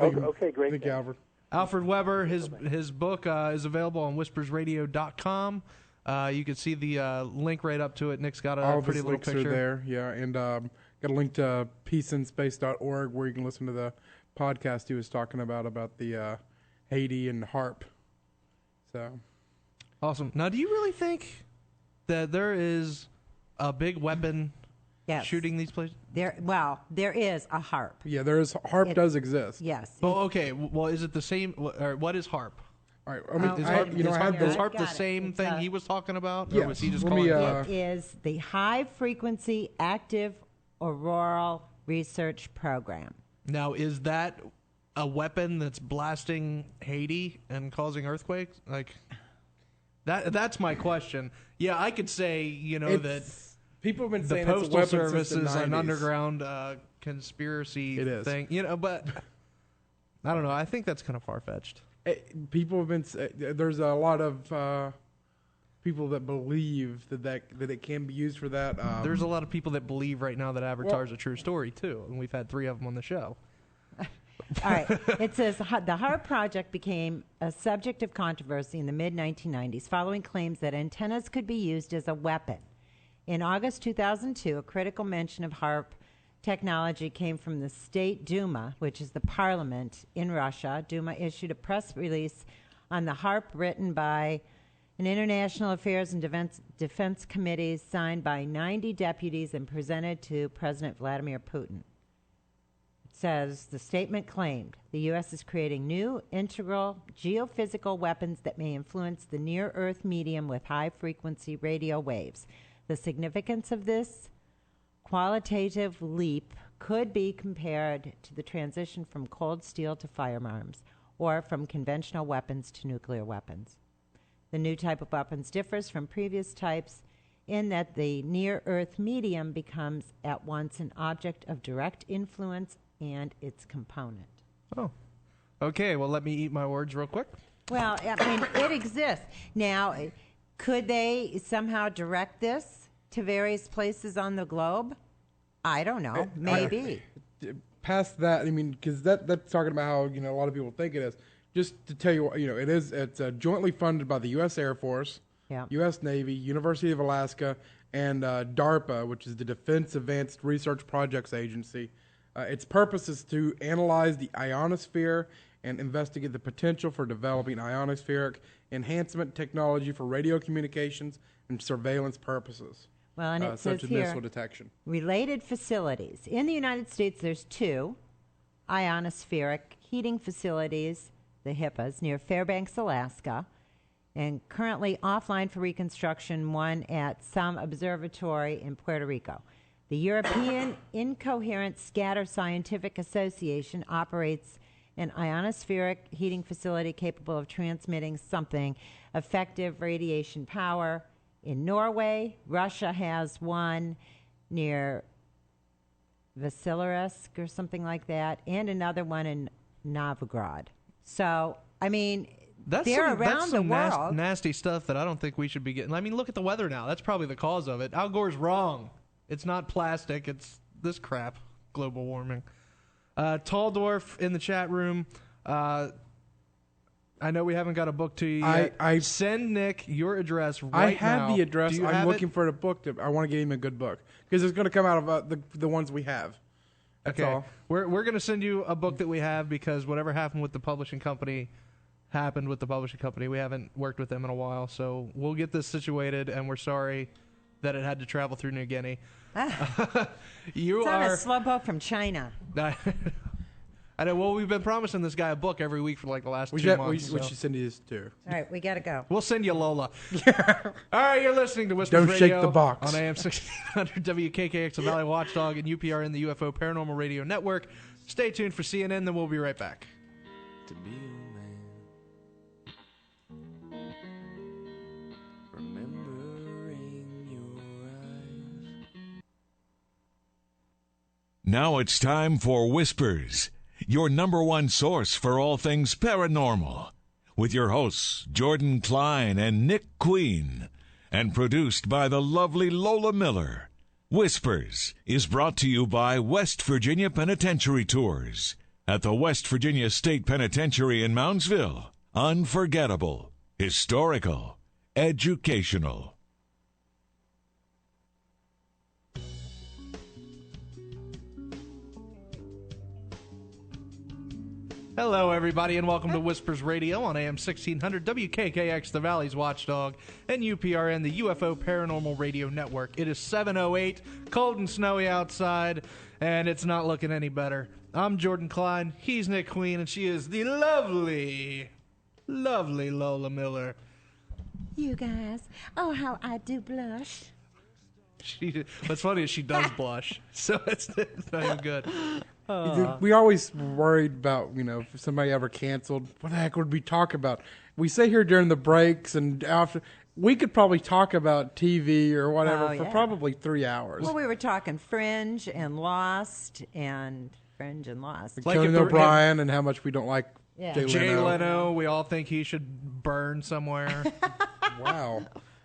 Okay, great. Thank you, Alfred. Alfred Weber, his book is available on whispersradio.com. You can see the link right up to it. Nick's got a pretty little picture. All of his links are there, yeah. And got a link to peaceinspace.org where you can listen to the podcast he was talking about the Haiti and HARP. So awesome. Now, do you really think that there is a big weapon Yes. shooting these places? There is a HARP. Yeah, HARP does exist. Yes. Well, okay. Well, is it the same? Or what is HARP? All right. I mean, Is I have is the HARP the got it. same It's, thing he was talking about? Or yes. was he just Let calling me, it? It is the High Frequency Active Auroral Research Program. Now, is that a weapon that's blasting Haiti and causing earthquakes? Like that's my question. Yeah, I could say, that people have been the saying it's a Postal weapon Service since the is an 90s. underground conspiracy It is. thing. But I don't know. I think that's kind of far-fetched. People have been. There's a lot of people that believe that it can be used for that. There's a lot of people that believe right now that Avatar's a true story, too. And we've had 3 of them on the show. All right. It says the HARP project became a subject of controversy in the mid-1990s following claims that antennas could be used as a weapon. In August 2002, a critical mention of HARP technology came from the State Duma, which is the parliament in Russia. Duma issued a press release on the HARP written by an International Affairs and Defense Committee signed by 90 deputies and presented to President Vladimir Putin. It says the statement claimed the U.S. is creating new integral geophysical weapons that may influence the near-Earth medium with high-frequency radio waves. The significance of this qualitative leap could be compared to the transition from cold steel to firearms or from conventional weapons to nuclear weapons. The new type of weapons differs from previous types in that the near-Earth medium becomes at once an object of direct influence and its component. Oh. Okay, well, let me eat my words real quick. Well, I mean, it exists. Now, could they somehow direct this to various places on the globe? I don't know. Maybe. Past that, I mean, because that's talking about how a lot of people think it is. Just to tell you, it's jointly funded by the U.S. Air Force, U.S. Navy, University of Alaska, and DARPA, which is the Defense Advanced Research Projects Agency. Its purpose is to analyze the ionosphere and investigate the potential for developing ionospheric enhancement technology for radio communications and surveillance purposes. Well, and it says such as here, missile detection. Related facilities. In the United States, there's 2 ionospheric heating facilities, the HIPAAs, near Fairbanks, Alaska, and currently offline for reconstruction, one at some observatory in Puerto Rico. The European Incoherent Scatter Scientific Association operates an ionospheric heating facility capable of transmitting something effective radiation power in Norway. Russia has one near Vasilorsk or something like that, and another one in Novgorod. So, I mean, they're around the world. Nasty stuff that I don't think we should be getting. I mean, look at the weather now. That's probably the cause of it. Al Gore's wrong. It's not plastic. It's this crap, global warming. Tall Dwarf in the chat room. I know we haven't got a book to you yet. Send Nick your address right now. I have the address. I'm looking it? for a book. I want to get him a good book because it's going to come out of the ones we have. That's all. We're going to send you a book that we have because whatever happened with the publishing company happened with the publishing company. We haven't worked with them in a while, so we'll get this situated, and we're sorry that it had to travel through New Guinea. It's on a slow boat from China. I know. Well, we've been promising this guy a book every week for like the last 2 months. We should send you this too. All right, we got to go. We'll send you Lola. All right, you're listening to Whispers Don't Radio shake the box. on AM 1600 WKKX, the Valley Watchdog, and UPRN, the UFO Paranormal Radio Network. Stay tuned for CNN, then we'll be right back. To be a man, remembering your eyes. Now it's time for Whispers, your number one source for all things paranormal, with your hosts Jordan Klein and Nick Queen, and produced by the lovely Lola Miller. Whispers is brought to you by West Virginia Penitentiary Tours at the West Virginia State Penitentiary in Moundsville. Unforgettable, historical, educational. Hello, everybody, and welcome to Whispers Radio on AM 1600 WKKX, the Valley's Watchdog, and UPRN, the UFO Paranormal Radio Network. It is 7:08, cold and snowy outside, and it's not looking any better. I'm Jordan Klein, he's Nick Queen, and she is the lovely Lola Miller. You guys, oh, how I do blush. What's funny is she does blush, so it's not even good. We always worried about, if somebody ever canceled, what the heck would we talk about? We sit here during the breaks and after. We could probably talk about TV or whatever for probably 3 hours. Well, we were talking Fringe and Lost and Fringe and Lost. Like Conan O'Brien and how much we don't like Jay Leno. We all think he should burn somewhere. Wow.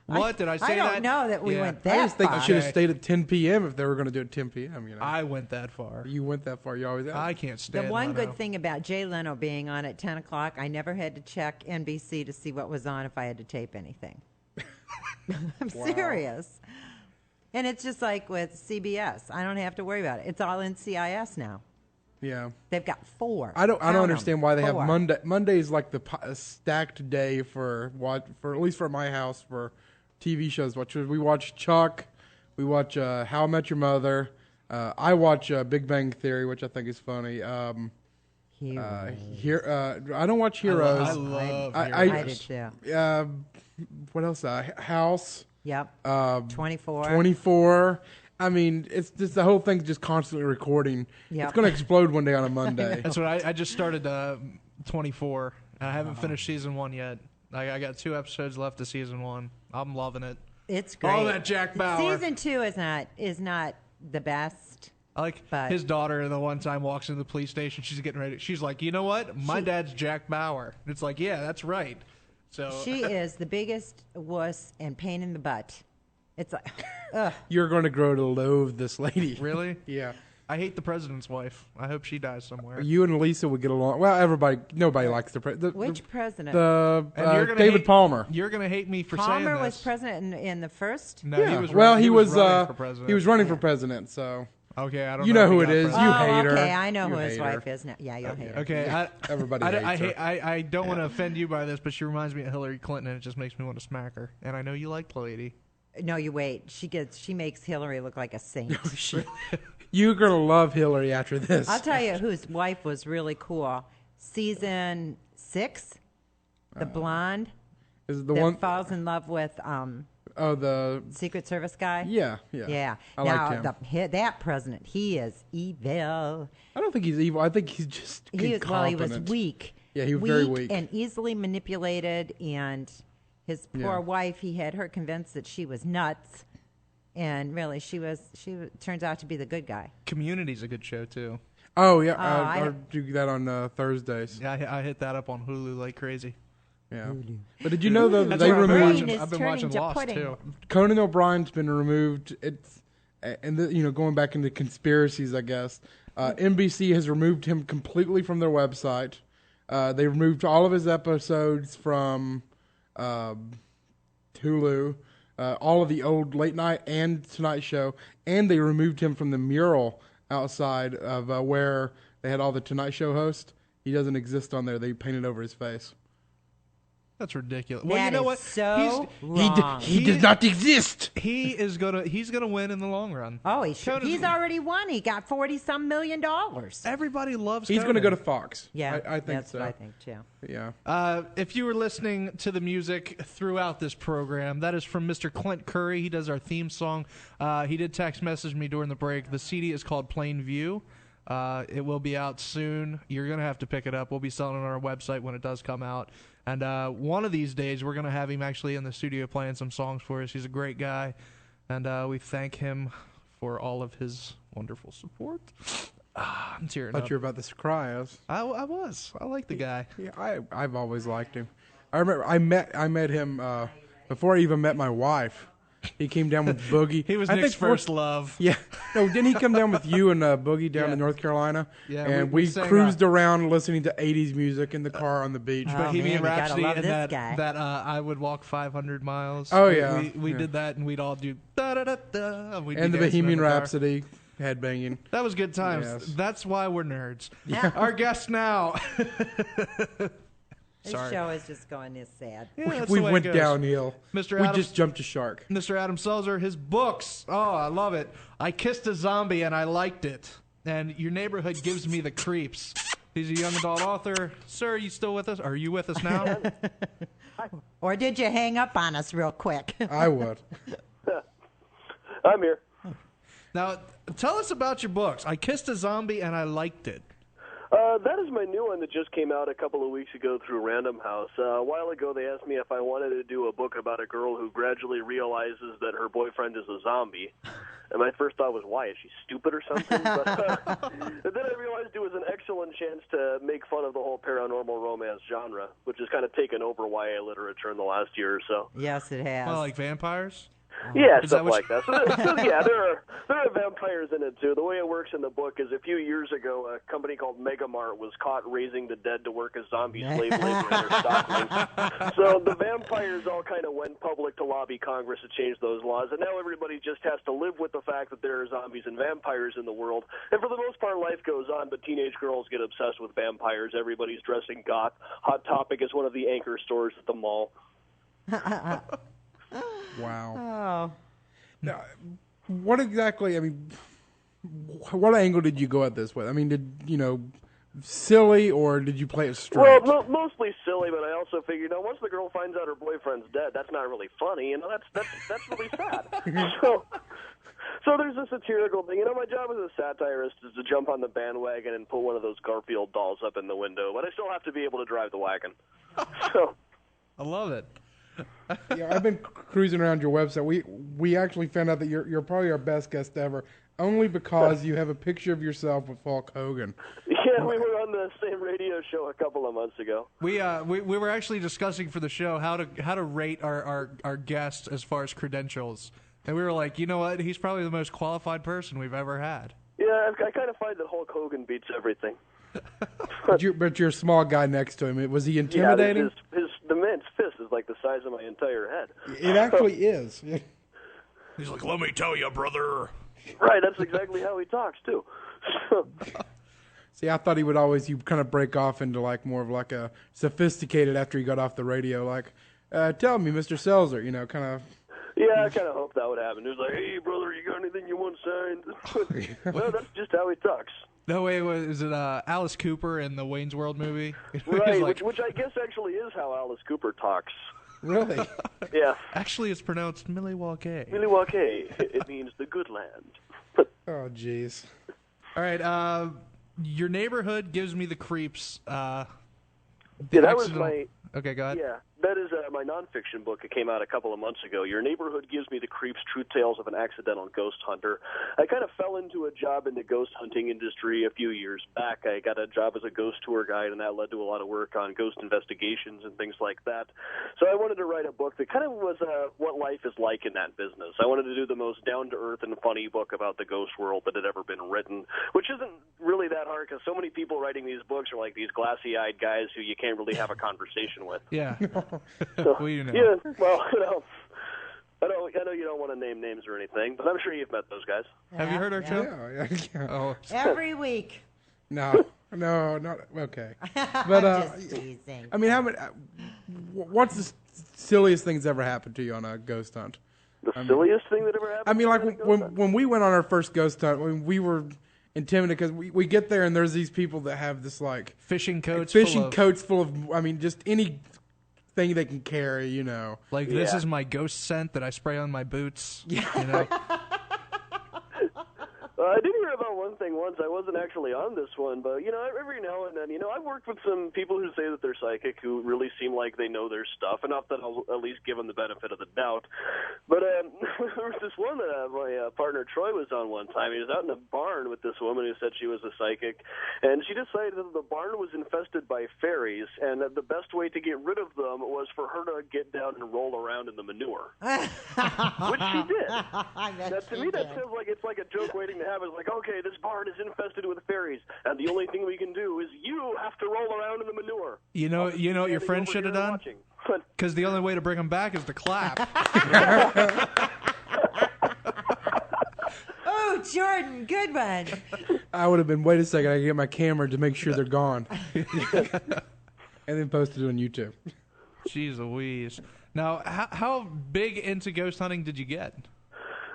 What? Did I say that? I don't know that we went that far. I just think you should have stayed at 10 p.m. if they were going to do it 10 p.m. I went that far. You went that far. You always have. I can't stand The one Leno. good thing about Jay Leno being on at 10 o'clock, I never had to check NBC to see what was on if I had to tape anything. I'm serious. And it's just like with CBS. I don't have to worry about it. It's all in CIS now. Yeah. They've got 4. I don't understand why they have 4. Monday. Monday is like the stacked day for at least for my house for TV shows. We watch Chuck, we watch How I Met Your Mother. I watch Big Bang Theory, which I think is funny. I don't watch Heroes. I love Heroes. I did too. What else? House. Yep. 24. 24. I mean, it's just the whole thing's just constantly recording. Yep. It's going to explode one day on a Monday. That's what I just started 24. I haven't finished season 1 yet. I got 2 episodes left of season 1. I'm loving it. It's great. All that Jack Bauer. Season 2 is not the best. I like his daughter. The one time walks into the police station, she's getting ready. She's like, you know what? My dad's Jack Bauer. It's like, yeah, that's right. So she is the biggest wuss and pain in the butt. It's like, ugh. You're going to grow to loathe this lady. Really? Yeah. I hate the president's wife. I hope she dies somewhere. You and Lisa would get along. Well, nobody likes the president. Which president? David Palmer. You're going to hate me for saying Palmer this. was president in the first? No, yeah. he was running for president. He was running for president, so. Okay, I don't know. You know who it is. You hate her. Okay, I know who his hate wife her. is now. Yeah, you'll hate her. Okay, everybody hates her. I don't want to offend you by this, but she reminds me of Hillary Clinton, and it just makes me want to smack her. And I know you like the lady. No, you wait. She makes Hillary look like a saint. You're going to love Hillary after this. I'll tell you whose wife was really cool. Season 6, the blonde. Is the that one falls in love with the Secret Service guy? Yeah. I liked him. That president, he is evil. I don't think he's evil. I think he's just incompetent. He was weak. Yeah, he was very weak. And easily manipulated, and his poor wife, he had her convinced that she was nuts. And really, she turns out to be the good guy. Community's a good show, too. Oh, yeah. I do that on Thursdays. Yeah, I hit that up on Hulu like crazy. Yeah. But did you know that they removed... I've been watching Lost, too. Conan O'Brien's been removed. Going back into conspiracies, I guess. NBC has removed him completely from their website. They removed all of his episodes from Hulu. All of the old Late Night and Tonight Show, and they removed him from the mural outside of where they had all the Tonight Show hosts. He doesn't exist on there. They painted over his face. That's ridiculous. Well, you know what? So wrong. He does not exist. He's gonna win in the long run. Oh, he's already won. He got $40-some million. Everybody loves. He's going to go to Fox. Yeah, I think that's so. what I think too. Yeah. If you were listening to the music throughout this program, that is from Mr. Clint Curry. He does our theme song. He did text message me during the break. The CD is called Plain View. It will be out soon. You're going to have to pick it up. We'll be selling it on our website when it does come out. And one of these days, we're going to have him actually in the studio playing some songs for us. He's a great guy. And we thank him for all of his wonderful support. I'm tearing up. I thought you were about to cry. I was. I like the guy. Yeah, I've always liked him. I remember I met him before I even met my wife. He came down with Boogie. He was Nick's first love. Yeah. No, didn't he come down with you and Boogie down to North Carolina? Yeah. And we cruised around listening to 80s music in the car on the beach. Bohemian Rhapsody and that I would walk 500 miles. Oh, yeah. We did that, and we'd all do da-da-da-da. And the Bohemian Rhapsody. headbanging. That was good times. Yes. That's why we're nerds. Our guest now. This show is just going this sad. Yeah, that's We the way went it goes. downhill. Mr. We Adam, just jumped a shark. Mr. Adam Selzer, his books. Oh, I love it. I Kissed a Zombie and I Liked It. And Your Neighborhood Gives Me the Creeps. He's a young adult author. Sir, are you still with us? Are you with us now? Or did you hang up on us real quick? I would. I'm here. Now, tell us about your books. I Kissed a Zombie and I Liked It. That is my new one that just came out a couple of weeks ago through Random House. A while ago, they asked me if I wanted to do a book about a girl who gradually realizes that her boyfriend is a zombie. And my first thought was, why? Is she stupid or something? But then I realized it was an excellent chance to make fun of the whole paranormal romance genre, which has kind of taken over YA literature in the last year or so. Yes, it has. Well, like vampires? Yeah, stuff like that. So yeah, there are vampires in it too. The way it works in the book is a few years ago, a company called Megamart was caught raising the dead to work as zombie slave labor in their stocklings. So the vampires all kind of went public to lobby Congress to change those laws, and now everybody just has to live with the fact that there are zombies and vampires in the world. And for the most part, life goes on, but teenage girls get obsessed with vampires. Everybody's dressing goth. Hot Topic is one of the anchor stores at the mall. Wow. Now, what exactly, I mean, what angle did you go at this with? I mean, silly, or did you play it straight? Well, mostly silly, but I also figured, once the girl finds out her boyfriend's dead, that's not really funny. That's really sad. So there's a satirical thing. My job as a satirist is to jump on the bandwagon and put one of those Garfield dolls up in the window, but I still have to be able to drive the wagon. So I love it. Yeah, I've been cruising around your website. We actually found out that you're probably our best guest ever, only because you have a picture of yourself with Hulk Hogan. Yeah, we were on the same radio show a couple of months ago. We were actually discussing for the show how to rate our guests as far as credentials, and we were like, you know what? He's probably the most qualified person we've ever had. Yeah, I kind of find that Hulk Hogan beats everything. But you're a small guy next to him. Was he intimidating? Yeah, the man's fist is like the size of my entire head. It actually is. He's like, let me tell you, brother. Right, that's exactly how he talks, too. See, I thought you kind of break off into more of a sophisticated after he got off the radio, tell me, Mr. Selzer, kind of. Yeah, I kind of hoped that would happen. He was like, hey, brother, you got anything you want signed? Well, that's just how he talks. No way, is it Alice Cooper in the Wayne's World movie? Right, which I guess actually is how Alice Cooper talks. Really? Yeah. Actually, it's pronounced Milwaukee. Milwaukee. It means the good land. Oh, jeez. All right, Your Neighborhood Gives Me the Creeps. Yeah, that was my... Okay, go ahead. Yeah, that is my nonfiction book. It came out a couple of months ago. Your Neighborhood Gives Me the Creeps, True Tales of an Accidental Ghost Hunter. I kind of fell into a job in the ghost hunting industry a few years back. I got a job as a ghost tour guide, and that led to a lot of work on ghost investigations and things like that. So I wanted to write a book that kind of was what life is like in that business. I wanted to do the most down-to-earth and funny book about the ghost world that had ever been written, which isn't really that hard because so many people writing these books are like these glassy-eyed guys who you can't really have a conversation with. Yeah. So, yeah, well, I know you don't want to name names or anything, but I'm sure you've met those guys. Have you heard our show? Yeah. Oh. Every week. No, not okay. But Just teasing. I mean, what's the silliest thing that's ever happened to you on a ghost hunt? The silliest thing that ever happened? I mean, when we went on our first ghost hunt, we were intimidated because we get there and there's these people that have this fishing coats full of, I mean, just anything they can carry, Like, this is my ghost scent that I spray on my boots. I did hear about one thing once. I wasn't actually on this one, but, every now and then, I've worked with some people who say that they're psychic who really seem like they know their stuff, enough that I'll at least give them the benefit of the doubt. But there was this one that my partner Troy was on one time. He was out in a barn with this woman who said she was a psychic, and she decided that the barn was infested by fairies, and that the best way to get rid of them was for her to get down and roll around in the manure, which she did. Now, to me, that sounds like it's like a joke waiting to happen. It's like, okay, this barn is infested with fairies, and the only thing we can do is you have to roll around in the manure. You know what your friend should have done? Because the only way to bring them back is to clap. Oh, Jordan, good one. I would have been, wait a second, I can get my camera to make sure they're gone. And then post it on YouTube. Jeez Louise. Now, how big into ghost hunting did you get?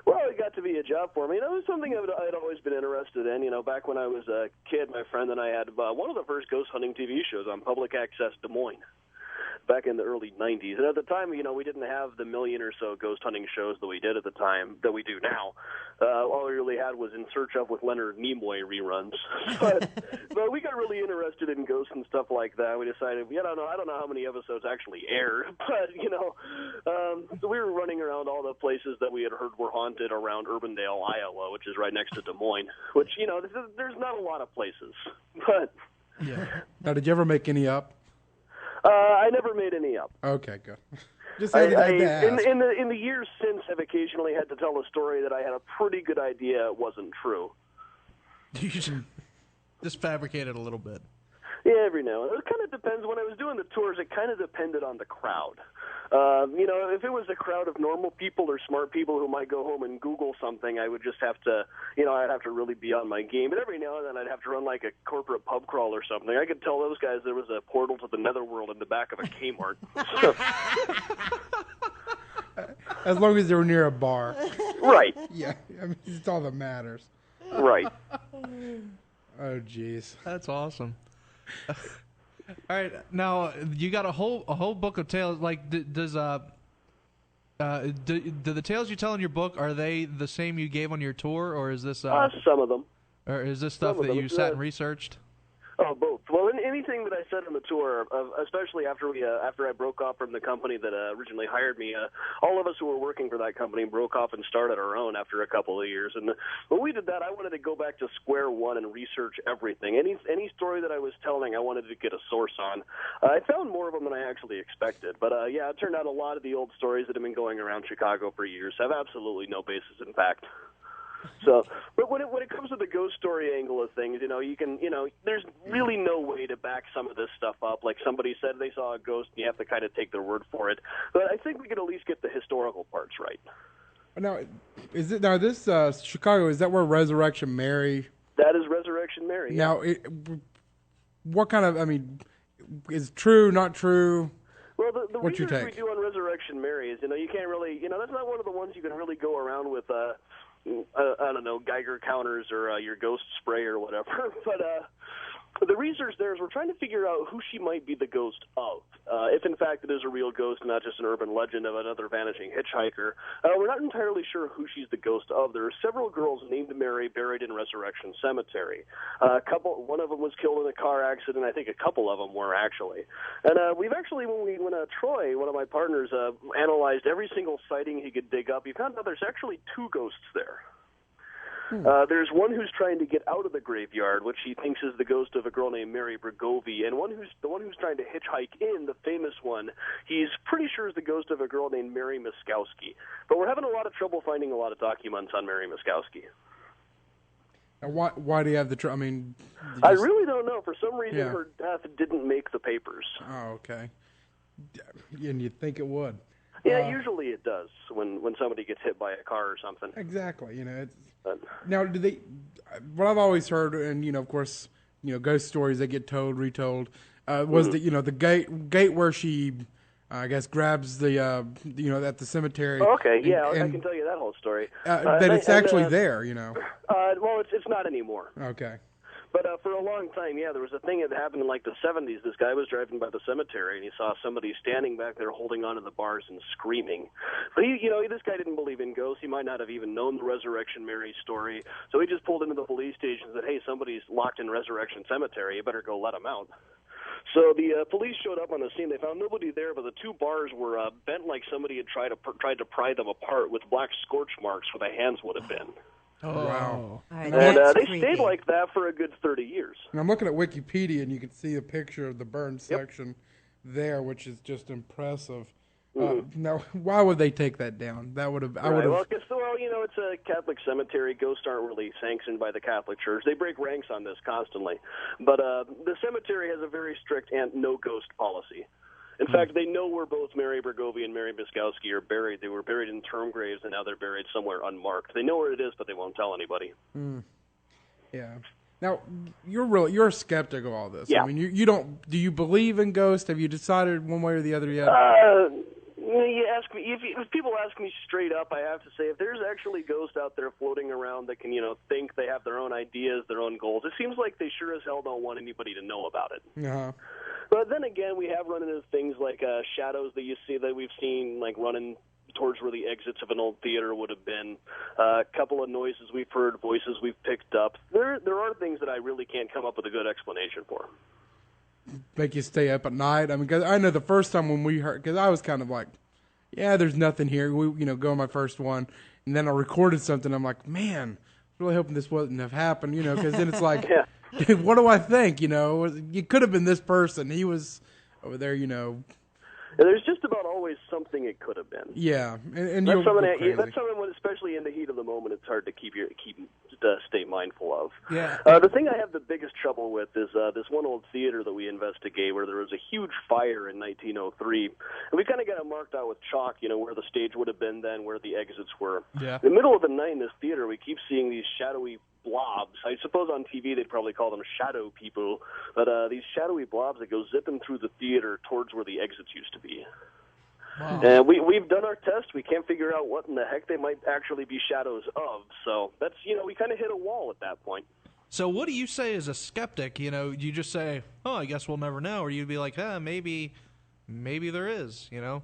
Well, it got to be a job for me. That was something I'd always been interested in. Back when I was a kid, my friend and I had one of the first ghost hunting TV shows on public access Des Moines back in the early 90s. And at the time, we didn't have the million or so ghost hunting shows that we did at the time that we do now. All we really had was In Search of with Leonard Nimoy reruns. But we got really interested in ghosts and stuff like that. We decided, I don't know how many episodes actually aired, but, so we were running around all the places that we had heard were haunted around Urbandale, Iowa, which is right next to Des Moines, which, there's not a lot of places. But yeah. Now, did you ever make any up? I never made any up. Okay, good. Just in the years since, I've occasionally had to tell a story that I had a pretty good idea wasn't true. You should just fabricate it a little bit. Yeah, every now and then. It kind of depends. When I was doing the tours, it kind of depended on the crowd. If it was a crowd of normal people or smart people who might go home and Google something, I would just have to, I'd have to really be on my game. But every now and then I'd have to run like a corporate pub crawl or something. I could tell those guys there was a portal to the netherworld in the back of a Kmart. As long as they were near a bar. Right. Yeah, it's all that matters. Right. Oh, jeez. That's awesome. All right, now you got a whole book of tales. Like, do the tales you tell in your book, are they the same you gave on your tour, or is this some of them, or is this stuff that you sat and researched? Oh, both. Well, anything that I said on the tour, especially after I broke off from the company that originally hired me, all of us who were working for that company broke off and started our own after a couple of years. And when we did that, I wanted to go back to square one and research everything. Any story that I was telling, I wanted to get a source on. I found more of them than I actually expected. But, yeah, it turned out a lot of the old stories that have been going around Chicago for years have absolutely no basis in fact. So, but when it comes to the ghost story angle of things, there's really no way to back some of this stuff up. Like somebody said they saw a ghost, and you have to kind of take their word for it. But I think we can at least get the historical parts right. Now, this Chicago, is that where Resurrection Mary? That is Resurrection Mary. Now, what kind of, is true, not true? Well, the research we do on Resurrection Mary is, you can't really, that's not one of the ones you can really go around with, I don't know, Geiger counters or your ghost spray or whatever. But the research there is we're trying to figure out who she might be the ghost of. If, in fact, it is a real ghost, not just an urban legend of another vanishing hitchhiker. We're not entirely sure who she's the ghost of. There are several girls named Mary buried in Resurrection Cemetery. One of them was killed in a car accident. I think a couple of them were, actually. And we've actually, when Troy, one of my partners, analyzed every single sighting he could dig up, he found out there's actually two ghosts there. There's one who's trying to get out of the graveyard, which he thinks is the ghost of a girl named Mary Bregovy, and the one who's trying to hitchhike in, the famous one, he's pretty sure is the ghost of a girl named Mary Miskowski. But we're having a lot of trouble finding a lot of documents on Mary Miskowski. And why do you have the trouble? I really don't know. For some reason, her death didn't make the papers. Oh, okay. And you'd think it would. Yeah, usually it does when somebody gets hit by a car or something. Exactly. Now, do they? What I've always heard, and of course, ghost stories that get told, retold, was that the gate where she, I guess, grabs the at the cemetery. Oh, okay, I can tell you that whole story. That it's actually there, Well, it's not anymore. Okay. But for a long time, there was a thing that happened in like the 70s. This guy was driving by the cemetery, and he saw somebody standing back there holding onto the bars and screaming. But this guy didn't believe in ghosts. He might not have even known the Resurrection Mary story. So he just pulled into the police station and said, "Hey, somebody's locked in Resurrection Cemetery. You better go let him out." So the police showed up on the scene. They found nobody there, but the two bars were bent like somebody had tried to pry them apart with black scorch marks where the hands would have been. Oh, wow. And they stayed like that for a good 30 years. And I'm looking at Wikipedia, and you can see a picture of the burned section there, which is just impressive. Now, why would they take that down? That would have. Well, it's a Catholic cemetery. Ghosts aren't really sanctioned by the Catholic Church. They break ranks on this constantly. But the cemetery has a very strict no ghost policy. In fact, they know where both Mary Bergovia and Mary Biskowski are buried. They were buried in term graves, and now they're buried somewhere unmarked. They know where it is, but they won't tell anybody. Yeah. Now, you're a skeptic of all this. Yeah. I mean, you don't. Do you believe in ghosts? Have you decided one way or the other yet? You ask me if people ask me straight up, I have to say if there's actually ghosts out there floating around that can think they have their own ideas, their own goals, it seems like they sure as hell don't want anybody to know about it. Uh-huh. But then again, we have run into things like shadows that we've seen like running towards where the exits of an old theater would have been. A couple of noises we've heard, voices we've picked up. There are things that I really can't come up with a good explanation for. Make you stay up at night? I mean, cause I know the first time when we heard, because I was kind of like, yeah, there's nothing here. We, go on my first one, and then I recorded something. I'm like, man, I'm really hoping this wouldn't have happened, because then it's like, dude, what do I think? It could have been this person. He was over there, There's just about always something it could have been. Yeah, and that's something when, especially in the heat of the moment, it's hard to stay mindful of. Yeah. The thing I have the biggest trouble with is this one old theater that we investigate where there was a huge fire in 1903, and we kind of got it marked out with chalk, where the stage would have been then, where the exits were. Yeah. In the middle of the night in this theater, we keep seeing these shadowy blobs. I suppose on TV they'd probably call them shadow people, but these shadowy blobs that go zipping through the theater towards where the exits used to be. Wow. And we've done our test. We can't figure out what in the heck they might actually be shadows of. So that's, we kind of hit a wall at that point. So what do you say as a skeptic? You just say, oh, I guess we'll never know. Or you'd be like, maybe there is, I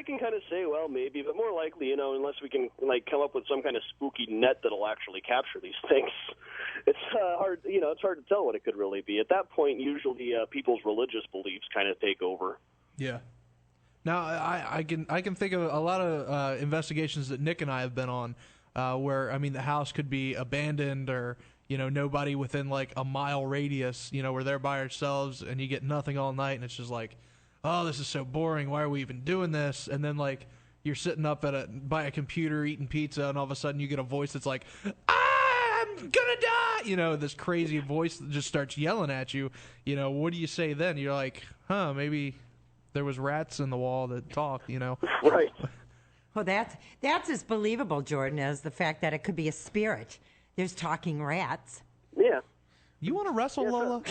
can kind of say, well, maybe, but more likely, unless we can come up with some kind of spooky net that'll actually capture these things, it's hard. It's hard to tell what it could really be. At that point, usually people's religious beliefs kind of take over. Yeah. Now I can think of a lot of investigations that Nick and I have been on, where the house could be abandoned or nobody within like a mile radius. We're there by ourselves and you get nothing all night and it's just like, oh, this is so boring. Why are we even doing this? And then like you're sitting up by a computer eating pizza and all of a sudden you get a voice that's like, I'm gonna die. This crazy voice that just starts yelling at you. What do you say then? You're like, maybe there was rats in the wall that talk, Right. Well, that's as believable, Jordan, as the fact that it could be a spirit. There's talking rats. Yeah. You want to wrestle, Lola?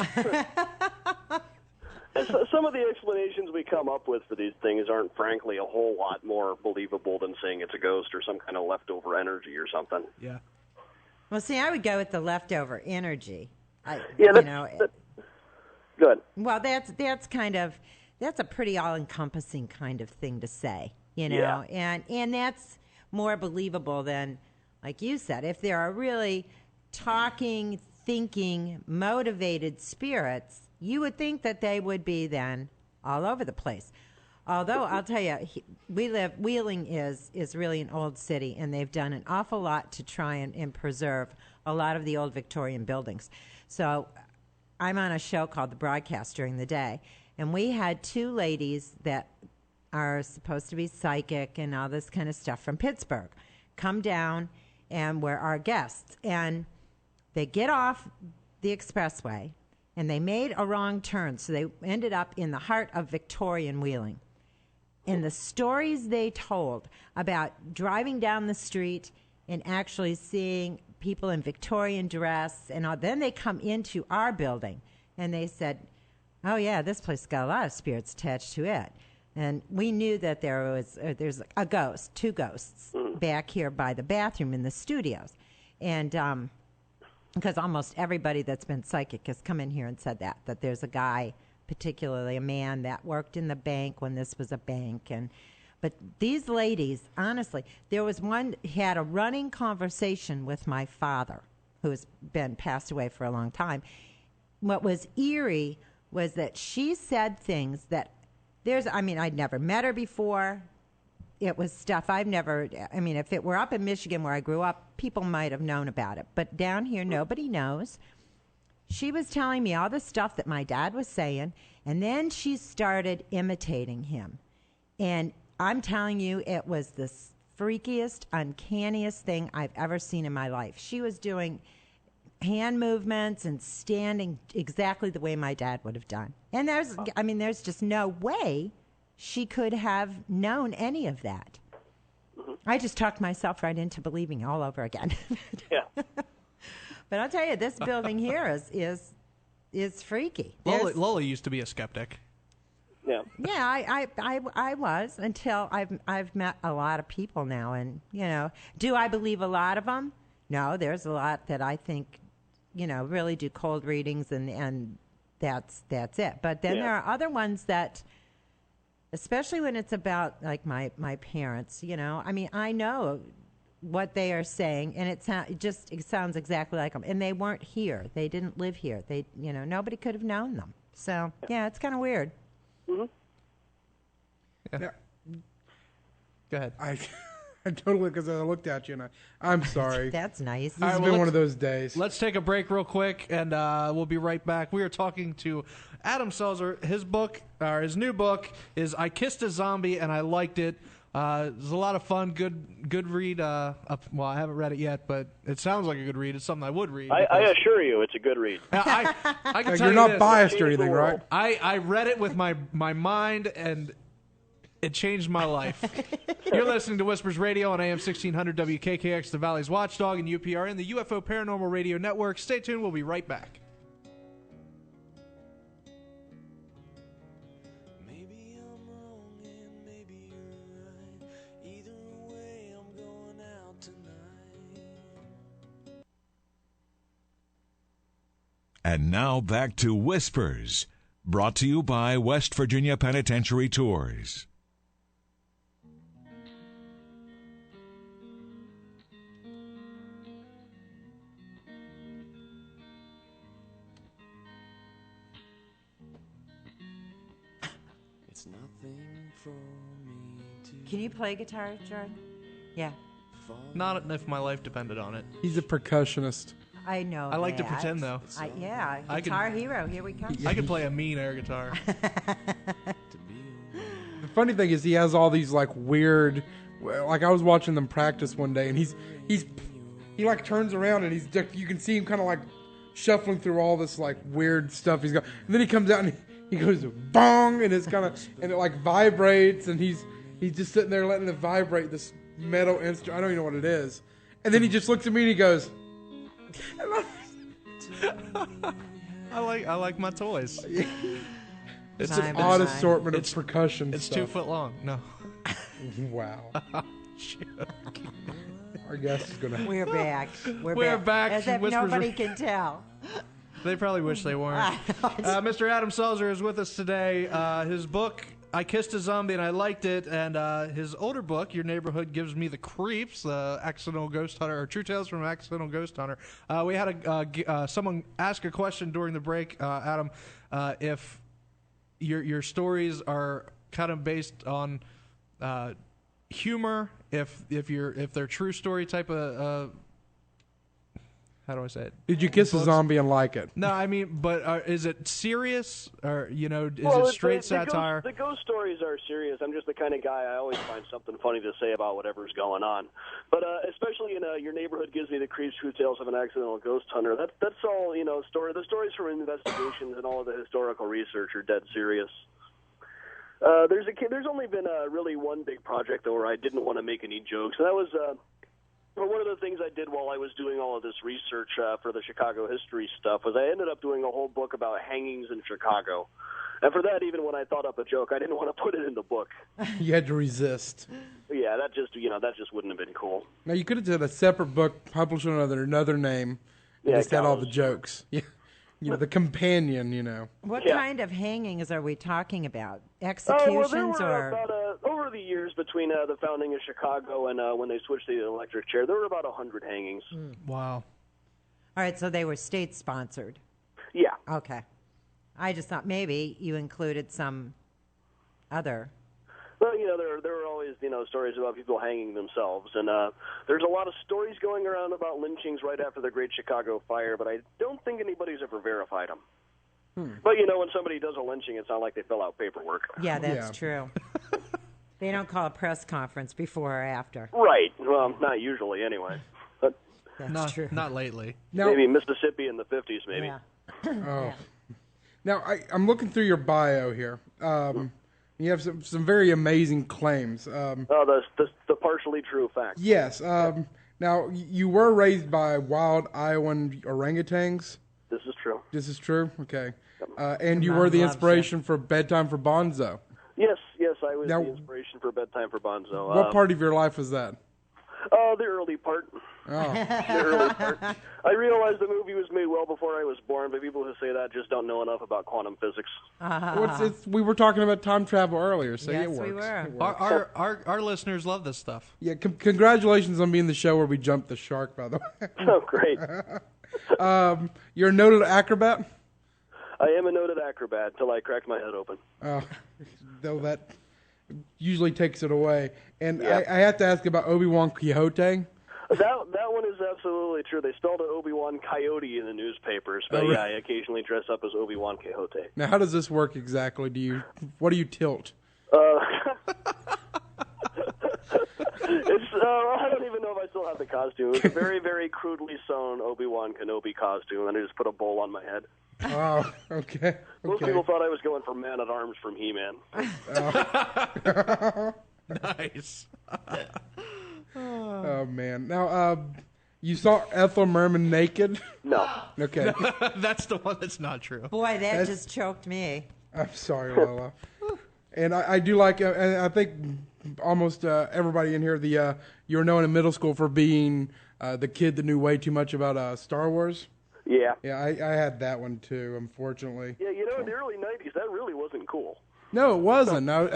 Some of the explanations we come up with for these things aren't, frankly, a whole lot more believable than saying it's a ghost or some kind of leftover energy or something. Yeah. Well, see, I would go with the leftover energy. Good. Well, that's a pretty all-encompassing kind of thing to say, Yeah. and that's more believable than, like you said, if there are really talking, thinking, motivated spirits, you would think that they would be then all over the place. Although I'll tell you, Wheeling is really an old city, and they've done an awful lot to try and preserve a lot of the old Victorian buildings. So I'm on a show called The Broadcast during the day, and we had two ladies that are supposed to be psychic and all this kind of stuff from Pittsburgh come down and were our guests. And they get off the expressway, and they made a wrong turn, so they ended up in the heart of Victorian Wheeling. And the stories they told about driving down the street and actually seeing people in Victorian dress, and all, then they come into our building, and they said, oh, yeah, this place got a lot of spirits attached to it. And we knew that there's a ghost, two ghosts, back here by the bathroom in the studios. And because almost everybody that's been psychic has come in here and said that there's a guy, particularly a man, that worked in the bank when this was a bank. But these ladies, honestly, there was one had a running conversation with my father, who has been passed away for a long time. What was eerie was that she said things that I'd never met her before. It was stuff if it were up in Michigan where I grew up, people might have known about it. But down here, nobody knows. She was telling me all the stuff that my dad was saying, and then she started imitating him. And I'm telling you, it was the freakiest, uncanniest thing I've ever seen in my life. She was doing hand movements and standing exactly the way my dad would have done. And there's just no way she could have known any of that. I just talked myself right into believing all over again. Yeah. But I'll tell you, this building here is freaky. Lola used to be a skeptic. Yeah. Yeah, I was until I've met a lot of people now, and do I believe a lot of them? No, there's a lot that I think, really do cold readings, and that's it. But then there are other ones that, especially when it's about like my parents, I know what they are saying, and it sounds exactly like them. And they weren't here; they didn't live here. Nobody could have known them. So yeah, it's kind of weird. Mm-hmm. Yeah. Go ahead. I totally, because I looked at you and I'm sorry. That's nice. This has been one of those days. Let's take a break real quick, and we'll be right back. We are talking to Adam Selzer. His new book is "I Kissed a Zombie and I Liked It." It's a lot of fun. Good read. Well, I haven't read it yet, but it sounds like a good read. It's something I would read. I assure you, it's a good read. I can tell you're you not this. biased or anything, right? I read it with my mind, and it changed my life. You're listening to Whispers Radio on AM 1600 WKKX, the Valley's Watchdog, and UPRN, the UFO Paranormal Radio Network. Stay tuned. We'll be right back. Maybe I'm wrong and maybe you're right. Either way, I'm going out tonight. And now back to Whispers, brought to you by West Virginia Penitentiary Tours. It's nothing for me to Can you play guitar, Jordan? Yeah, Not if my life depended on it. He's a percussionist. I know. I like to that. pretend, though. I Guitar Hero. Here we come. I could play a mean air guitar. The funny thing is, he has all these like weird. Like I was watching them practice one day, and he like turns around and you can see him kind of like shuffling through all this like weird stuff he's got. And then he comes out and he goes bong, and it's kind of and it like vibrates, and he's just sitting there letting it vibrate, this metal instrument. I don't even know what it is. And then he just looks at me and he goes, I like my toys. It's an odd assortment of percussion It's stuff. 2 foot long. No. Wow. Shit. Our guest is gonna. We're back. We're back. As if Whispers nobody are- can tell. They probably wish they weren't. Mr. Adam Selzer is with us today. His book, I Kissed a Zombie and I Liked It, and his older book, Your Neighborhood Gives Me the Creeps, Accidental Ghost Hunter, or True Tales from an Accidental Ghost Hunter. We had someone ask a question during the break, Adam, if your stories are kind of based on humor, if they're true story type of how do I say it? Did you kiss a zombie and like it? No, I mean, but is it serious, or is it straight satire? The ghost stories are serious. I'm just the kind of guy, I always find something funny to say about whatever's going on. But especially in Your Neighborhood Gives Me the Creeps, True Tales of an Accidental Ghost Hunter. That's all, the stories from investigations and all of the historical research are dead serious. There's only been really one big project though where I didn't want to make any jokes, and that was one of the things I did while I was doing all of this research for the Chicago history stuff was I ended up doing a whole book about hangings in Chicago. And for that, even when I thought up a joke, I didn't want to put it in the book. You had to resist. Yeah, that just wouldn't have been cool. Now you could have done a separate book, published under another name, and Yeah, just had all the Gallows. jokes. Yeah, the companion. What Yeah. kind of hangings are we talking about? Well, Executions there were or? about, over the years between the founding of Chicago and when they switched to the electric chair, there were about 100 hangings. Wow. All right, so they were state sponsored. Yeah. Okay. I just thought maybe you included some other. Well, there were always, stories about people hanging themselves, and there's a lot of stories going around about lynchings right after the Great Chicago Fire, but I don't think anybody's ever verified them. But, when somebody does a lynching, it's not like they fill out paperwork. Yeah, that's Yeah. true. They don't call a press conference before or after. Right. Well, not usually, anyway. But That's true. Not lately. Now, Maybe Mississippi in the 50s, maybe. Yeah. oh. Now I'm looking through your bio here. You have some very amazing claims. The partially true facts. Yes. Now, you were raised by wild Iowan orangutans. This is true. This is true? Okay. And you Your were mom the loves inspiration for Bedtime for Bonzo. Yes, I was Now- the inspiration for Bedtime for Bonzo. What part of your life was that? The early part. Oh. The early part. I realized the movie was made well before I was born, but people who say that just don't know enough about quantum physics. Well, we were talking about time travel earlier, so Yes, it works. we were. It works. Our listeners love this stuff. Yeah, congratulations on being the show where we jumped the shark, by the way. Oh, great. You're a noted acrobat? I am a noted acrobat till I crack my head open. Though that usually takes it away. And Yeah. I have to ask about Obi-Wan Quixote. That one is absolutely true. They spelled it Obi-Wan Coyote in the newspapers, but Oh, really? yeah, I occasionally dress up as Obi-Wan Quixote. Now, how does this work exactly? What do you tilt? It's I don't even know if I still have the costume. It's a very, very crudely sewn Obi-Wan Kenobi costume, and I just put a bowl on my head. Oh, okay. Most people thought I was going for Man-at-Arms from He-Man. Nice. Oh, man. Now, you saw Ethel Merman naked? No. Okay. That's the one that's not true. Boy, that just choked me. I'm sorry, Lola. And I do like, and I think almost everybody in here, you were known in middle school for being the kid that knew way too much about Star Wars. Yeah. Yeah, I had that one too, unfortunately. Yeah, in the early 90s, that really wasn't cool. No, it wasn't. No,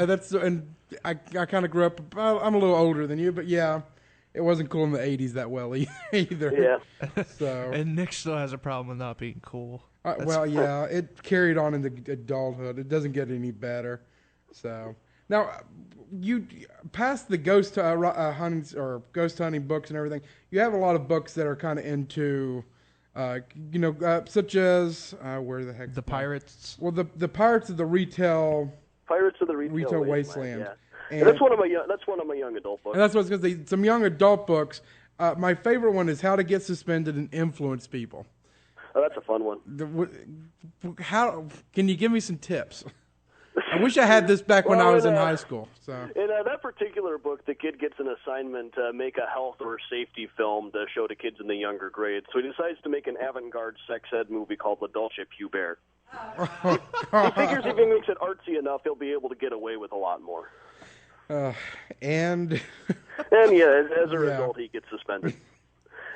I kind of grew up. I'm a little older than you, but yeah, it wasn't cool in the '80s that well either. Yeah. So. And Nick still has a problem with not being cool. Well, yeah, it carried on into adulthood. It doesn't get any better. So now, you past the ghost hunting or ghost hunting books and everything. You have a lot of books that are kind of into, such as where the heck The Pirates. Well, the Pirates of the Retail Wasteland. Yeah. And that's one of my young adult books. And that's what I was going to say. Some young adult books. My favorite one is How to Get Suspended and Influence People. Oh, that's a fun one. How can you give me some tips? I wish I had this back when I was in high school. So in that particular book, the kid gets an assignment to make a health or safety film to show to kids in the younger grades. So he decides to make an avant-garde sex ed movie called La Dolce Pubert. He figures if he makes it artsy enough, he'll be able to get away with a lot more. And yeah, as a result, he gets suspended.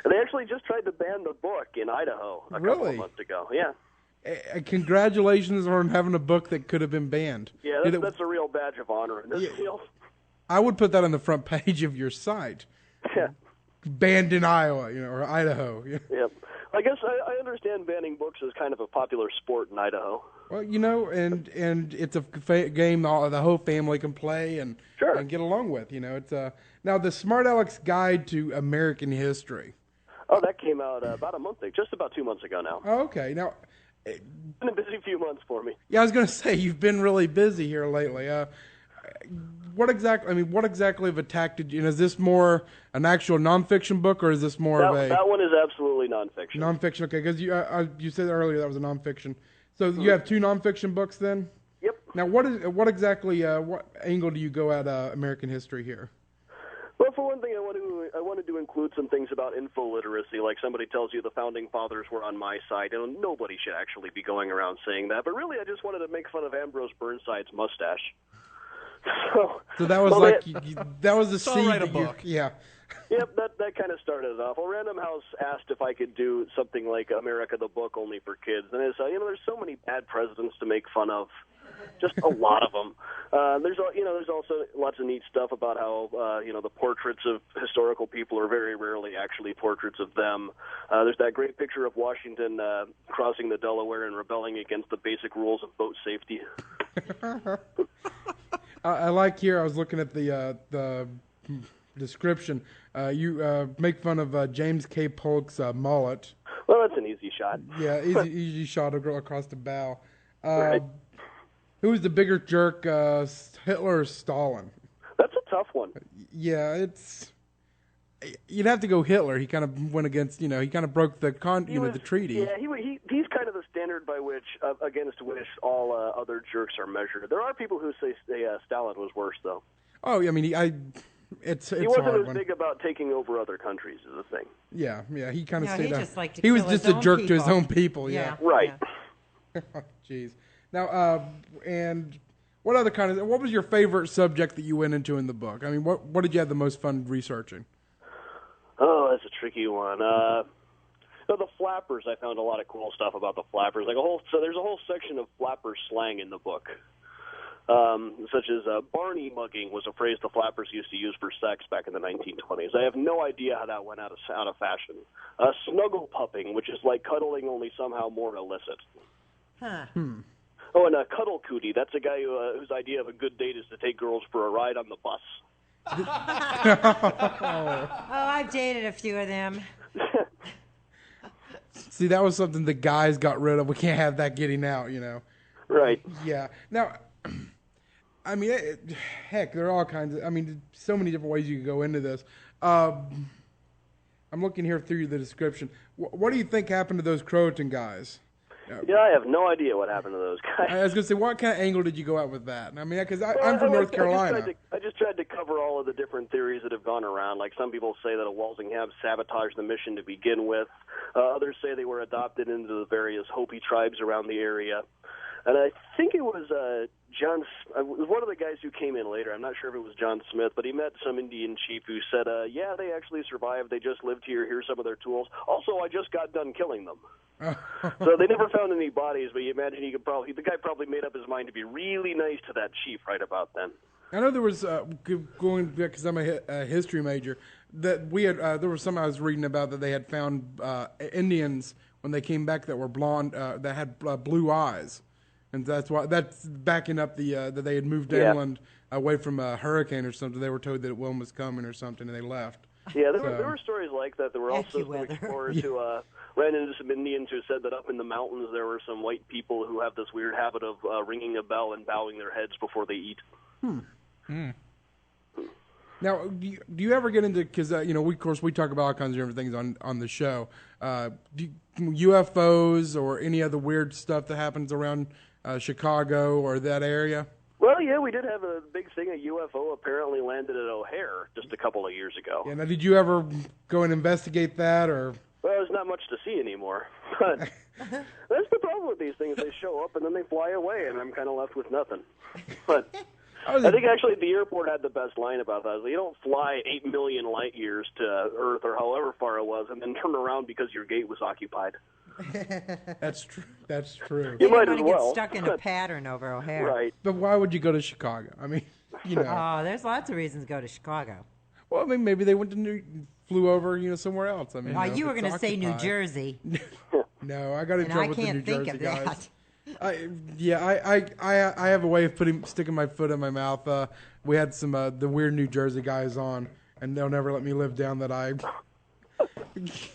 And they actually just tried to ban the book in Idaho a couple of months ago. Yeah. Congratulations on having a book that could have been banned. Yeah, that's a real badge of honor in this field. I would put that on the front page of your site. Yeah. Banned in Iowa, or Idaho. Yep. I guess I understand banning books is kind of a popular sport in Idaho. Well, and it's a game the whole family can play and get along with. It's now the Smart Aleck's Guide to American History. Oh, that came out just about 2 months ago now. Oh, okay. Now, it's been a busy few months for me. Yeah, I was going to say you've been really busy here lately. What exactly have attracted you? Is this more an actual nonfiction book, or is this more of a? That one is absolutely nonfiction. Nonfiction, okay? Because you said earlier that was a nonfiction. So you have two nonfiction books then? Yep. Now, what angle do you go at American history here? Well, for one thing, I wanted to include some things about info literacy, like somebody tells you the founding fathers were on my side, and nobody should actually be going around saying that. But really, I just wanted to make fun of Ambrose Burnside's mustache. So that was that was the seed. I'll write a book. Yeah. Yep, that kind of started it off. Well, Random House asked if I could do something like America the Book only for kids, and it's there's so many bad presidents to make fun of, just a lot of them. There's also lots of neat stuff about how the portraits of historical people are very rarely actually portraits of them. There's that great picture of Washington crossing the Delaware and rebelling against the basic rules of boat safety. I like here. I was looking at the description. You make fun of James K. Polk's mullet. Well, that's an easy shot. Yeah, easy shot across the bow. Right. Who's the bigger jerk, Hitler or Stalin? That's a tough one. Yeah, you'd have to go Hitler. He kind of went against, he kind of broke the the treaty. Yeah, he's kind of the standard by which against which all other jerks are measured. There are people who say Stalin was worse, though. Oh, I mean, it's he wasn't as big about taking over other countries, is the thing. Yeah, he kind of No, stayed he out. just liked to He was kill just his a own jerk to his people. own people. Yeah. Right. Oh, jeez. Now, and what other what was your favorite subject that you went into in the book? I mean, what did you have the most fun researching? Oh, that's a tricky one. The flappers, I found a lot of cool stuff about the flappers. So there's a whole section of flapper slang in the book, such as Barney mugging was a phrase the flappers used to use for sex back in the 1920s. I have no idea how that went out of fashion. Snuggle pupping, which is like cuddling, only somehow more illicit. Huh. Oh, and cuddle cootie. That's a guy whose idea of a good date is to take girls for a ride on the bus. Oh, I've dated a few of them. See, that was something the guys got rid of. We can't have that getting out, Right. Yeah. Now, I mean, heck, there are all kinds of, so many different ways you can go into this. I'm looking here through the description. What do you think happened to those Croatan guys? Yeah, I have no idea what happened to those guys. I was going to say, what kind of angle did you go out with that? I mean, because I'm from North Carolina. I just tried to cover all of the different theories that have gone around. Like some people say that Walsingham sabotaged the mission to begin with. Others say they were adopted into the various Hopi tribes around the area. And I think it was one of the guys who came in later. I'm not sure if it was John Smith, but he met some Indian chief who said, yeah, they actually survived. They just lived here. Here's some of their tools. Also, I just got done killing them. So they never found any bodies, but you imagine the guy probably made up his mind to be really nice to that chief right about then. I know there was going back because I'm a history major that we had there was some I was reading about that they had found Indians when they came back that were blonde that had blue eyes, and that's backing up the that they had moved to England away from a hurricane or something. They were told that one was coming or something, and they left. Yeah, there were stories like that. There were also some explorers who ran into some Indians who said that up in the mountains there were some white people who have this weird habit of ringing a bell and bowing their heads before they eat. Now, do you ever get into, because we talk about all kinds of different things on the show, UFOs or any other weird stuff that happens around Chicago or that area? Well, yeah, we did have a big thing. A UFO apparently landed at O'Hare just a couple of years ago. Yeah. Now, did you ever go and investigate that, or? Well, there's not much to see anymore. But that's the problem with these things. They show up and then they fly away, and I'm kind of left with nothing. But I think actually the airport had the best line about that. You don't fly 8 million light years to Earth or however far it was and then turn around because your gate was occupied. That's true. That's true. You might as get well. Stuck in a pattern over O'Hare. Right. But why would you go to Chicago? I mean, Oh, there's lots of reasons to go to Chicago. Well, I mean, maybe they flew over, somewhere else. I mean, you were going to say New Jersey. No, I got in trouble with the New Jersey guys. That. I have a way of sticking my foot in my mouth. We had some the weird New Jersey guys on, and they'll never let me live down that I.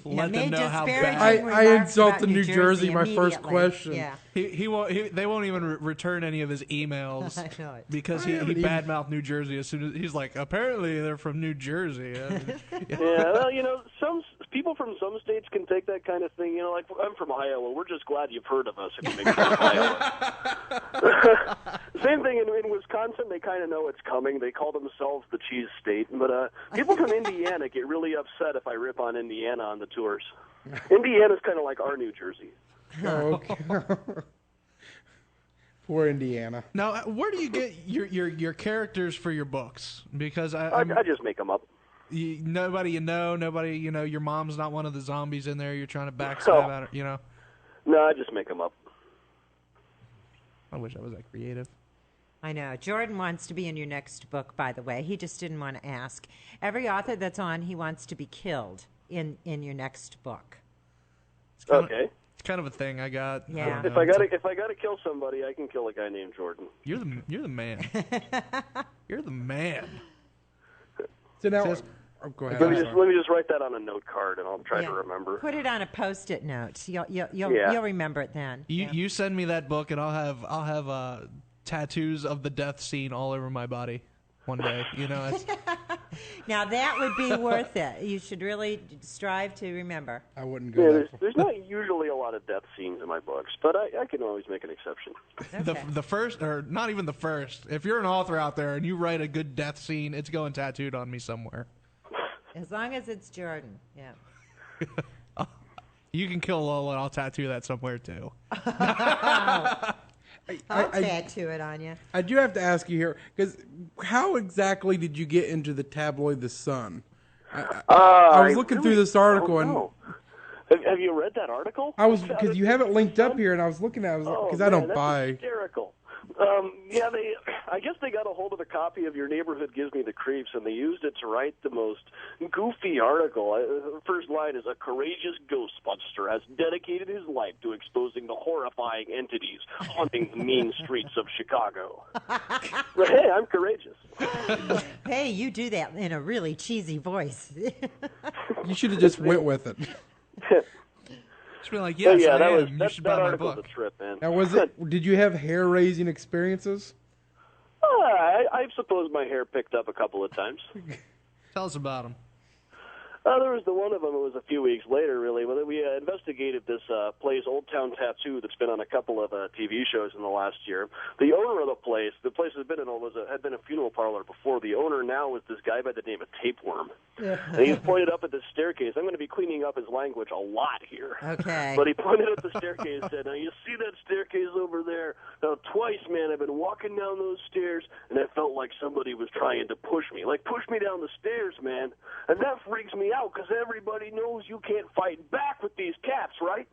Let them know how disparaging bad. I insulted New Jersey. My first question. Yeah. He won't. They won't even return any of his emails I know it. because he badmouthed New Jersey as soon as he's like, apparently they're from New Jersey. Yeah, well, some people from some states can take that kind of thing. Like I'm from Iowa. We're just glad you've heard of us if you make fun of Iowa. Same thing in Wisconsin. They kind of know it's coming. They call themselves the cheese state. But people from Indiana get really upset if I rip on Indiana on the tours. Indiana's kind of like our New Jersey. Okay. Poor Indiana. Now, where do you get your characters for your books? Because I just make them up. Nobody your mom's not one of the zombies in there. You're trying to backstab at her, No, I just make them up. I wish I was that creative. I know. Jordan wants to be in your next book, by the way. He just didn't want to ask. Every author that's on, he wants to be killed in your next book. Okay. It's kind of a thing I got. Yeah. If I gotta kill somebody, I can kill a guy named Jordan. You're the man. You're the man. So now, go ahead. Let me just write that on a note card, and I'll try to remember. Put it on a Post-it note. You'll remember it then. You send me that book, and I'll have tattoos of the death scene all over my body one day. Now that would be worth it. You should really strive to remember. I wouldn't go there. There's not usually a lot of death scenes in my books, but I can always make an exception. Okay. The first, or not even the first. If you're an author out there and you write a good death scene, it's going tattooed on me somewhere. As long as it's Jordan, yeah. You can kill Lola, and I'll tattoo that somewhere too. I'll tattoo it on you. I do have to ask you here, because how exactly did you get into the tabloid The Sun? I was looking through this article, and have you read that article? I was, because you have it linked up here, and I was looking at it, because I don't buy. Hysterical. Yeah, I guess they got a hold of a copy of Your Neighborhood Gives Me the Creeps, and they used it to write the most goofy article. The first line is, a courageous ghostbuster has dedicated his life to exposing the horrifying entities haunting the mean streets of Chicago. But hey, I'm courageous. Hey, you do that in a really cheesy voice. You should have just went with it. Just be like, yes, yeah, I am. that You was should that buy my article's book. a trip, man. Now, did you have hair-raising experiences? I suppose my hair picked up a couple of times. Tell us about them. There was the one of them. It was a few weeks later, really. Well, we investigated this place, Old Town Tattoo, that's been on a couple of TV shows in the last year. The owner of the place has been had been a funeral parlor before. The owner now is this guy by the name of Tapeworm. And he's pointed up at the staircase. I'm going to be cleaning up his language a lot here. Okay. But he pointed at the staircase and said, now, you see that staircase over there? Now, twice, man, I've been walking down those stairs, and I felt like somebody was trying to push me. Like, push me down the stairs, man. And that freaks me out, because everybody knows you can't fight back with these cats, right?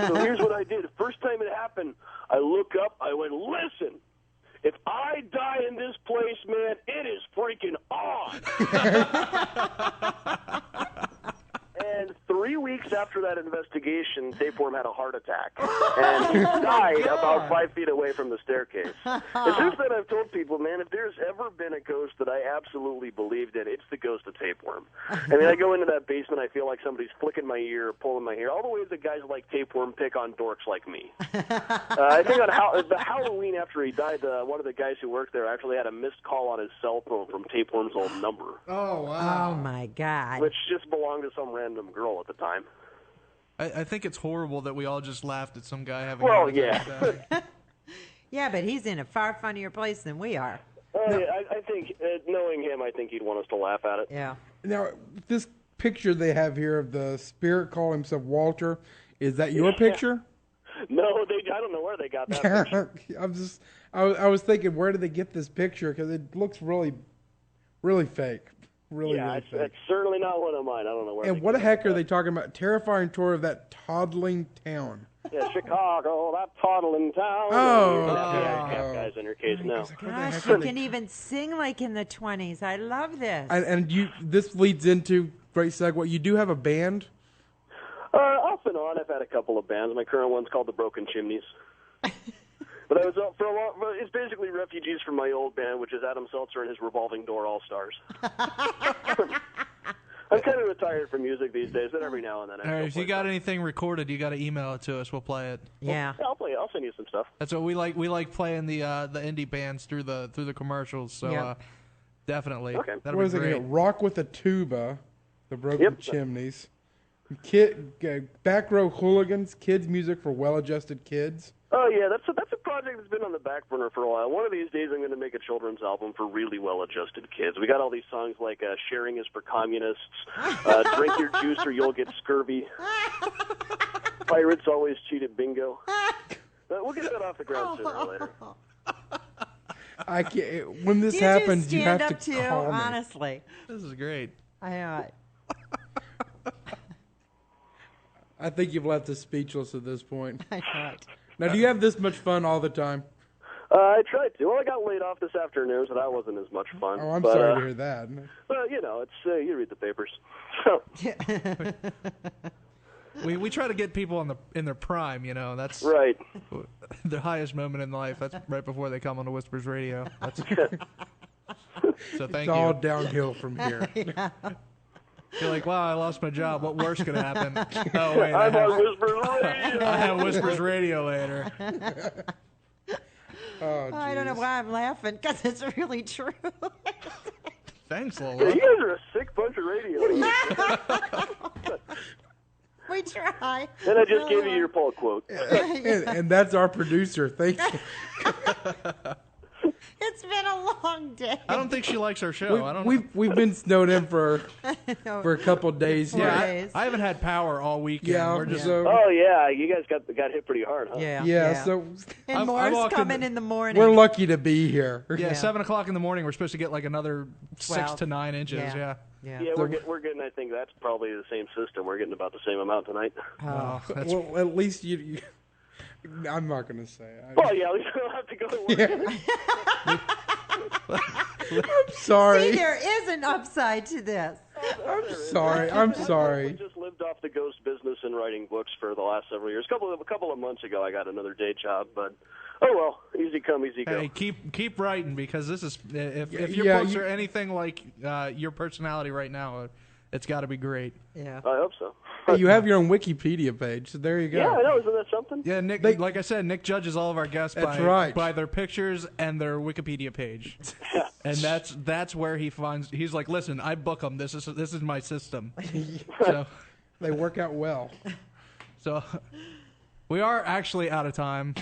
So here's what I did. The first time it happened, I look up, I went, listen, if I die in this place, man, it is freaking on. And 3 weeks after that investigation, Tapeworm had a heart attack. And he died about 5 feet away from the staircase. And since then, I've told people, man, if there's ever been a ghost that I absolutely believed in, it's the ghost of Tapeworm. I mean, I go into that basement, I feel like somebody's flicking my ear, pulling my hair, all the ways that guys like Tapeworm pick on dorks like me. I think on the Halloween after he died, one of the guys who worked there actually had a missed call on his cell phone from Tapeworm's old number. Oh, wow. Oh, my God. Which just belonged to some random girl at the time. I think it's horrible that we all just laughed at some guy having Well, a heart attack. Yeah, but he's in a far funnier place than we are. Yeah, I think, knowing him, I think he'd want us to laugh at it. Yeah. Now, this picture they have here of the spirit calling himself Walter, is that your picture? No, I don't know where they got that picture. I was thinking, where did they get this picture? Because it looks really, really fake. Really fake. It's certainly not one of mine. I don't know where. And what the heck are they talking about? Terrifying tour of that toddling town. Yeah, Chicago, that toddling town. Guys in your case now. Gosh, you can even sing like in the 20s. I love this. And this leads into, great segue, you do have a band? Off and on, I've had a couple of bands. My current one's called the Broken Chimneys. But I was for a long. It's basically refugees from my old band, which is Adam Seltzer and his Revolving Door All Stars. I'm kind of retired from music these days, but every now and then. All right, if you got anything recorded, you got to email it to us. We'll play it. Yeah. I'll play it. I'll send you some stuff. That's what we like. We like playing the indie bands through the commercials. So definitely. Okay. That'll What be is it? great. Rock with a Tuba, the Broken Chimneys. Back Row Hooligans, kids music for well-adjusted kids. Oh yeah, that's a project that's been on the back burner for a while. One of these days, I'm going to make a children's album for really well-adjusted kids. We got all these songs like "Sharing is for Communists," "Drink Your Juice or You'll Get Scurvy," "Pirates Always Cheat at Bingo." We'll get that off the ground sooner or later. I can't. When this You happens, just you have stand to up call me. honestly. This is great. I know it. I think you've left us speechless at this point. I know it. Now, do you have this much fun all the time? I tried to. Well, I got laid off this afternoon, so that wasn't as much fun. Oh, I'm sorry to hear that. Well, you know, it's you read the papers. So. We try to get people in their prime. You know, that's Right. their highest moment in life. That's right before they come on to Whispers Radio. That's, so thank It's you. all downhill from here. You're like, wow, I lost my job. What worse could happen? Oh wait, I'm on Whispers Radio. I have Whispers Radio later. Oh, I don't know jeez. why I'm laughing, because it's really true. Thanks, Yeah, Lola. you guys are a sick bunch of radio. We try. And I just gave you your Paul quote. And that's our producer. Thank you. It's been a long day. I don't think she likes our show. I don't. We've been snowed in for a couple of days. Four Yeah, days. I haven't had power all weekend. yeah. We're just. So Oh, yeah, you guys got hit pretty hard, huh? Yeah. so And I more's walked in coming the- in the morning. we're lucky to be here. Yeah, Yeah. 7 o'clock in the morning. We're supposed to get like another 6 12. to 9 inches. Yeah. Yeah. Yeah, we're getting, I think that's probably the same system. We're getting about the same amount tonight. Oh, that's Well, at least you I'm not going to say. Well, yeah, at least we don't have to go to work. I'm sorry. See, there is an upside to this. I'm sorry. I'm I sorry. just lived off the ghost business and writing books for the last several years. A couple of months ago, I got another day job, but oh well, easy come, easy go. Hey, keep writing, because this is if your Yeah, books you- are anything like your personality right now, it's got to be great. Yeah. I hope so. Hey, you have your own Wikipedia page, so there you go. Yeah, I know. Isn't that something? Yeah, Nick. They- like I said, Nick judges all of our guests That's right. by their pictures and their Wikipedia page, and that's where he finds. He's like, listen, I book them. This is my system. So They work out well. so we are actually out of time.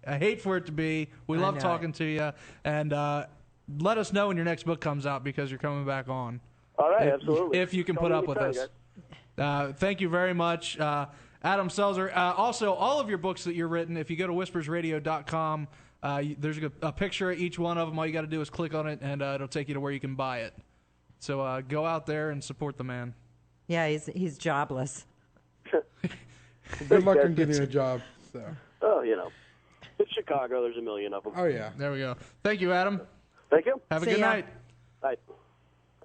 I hate for it to be. We I love know talking to you, and let us know when your next book comes out, because you're coming back on. All right, absolutely. If you can Call put me up with anytime, us. guys. Thank you very much, Adam Selzer. Also, all of your books that you've written, if you go to whispersradio.com, there's a picture of each one of them. All you got to do is click on it, and it'll take you to where you can buy it. So go out there and support the man. Yeah, he's jobless. Good luck on getting a job. So. Oh, you know, it's Chicago. There's a million of them. Oh yeah. There we go. Thank you, Adam. Thank you. Have a See good ya. night. Bye.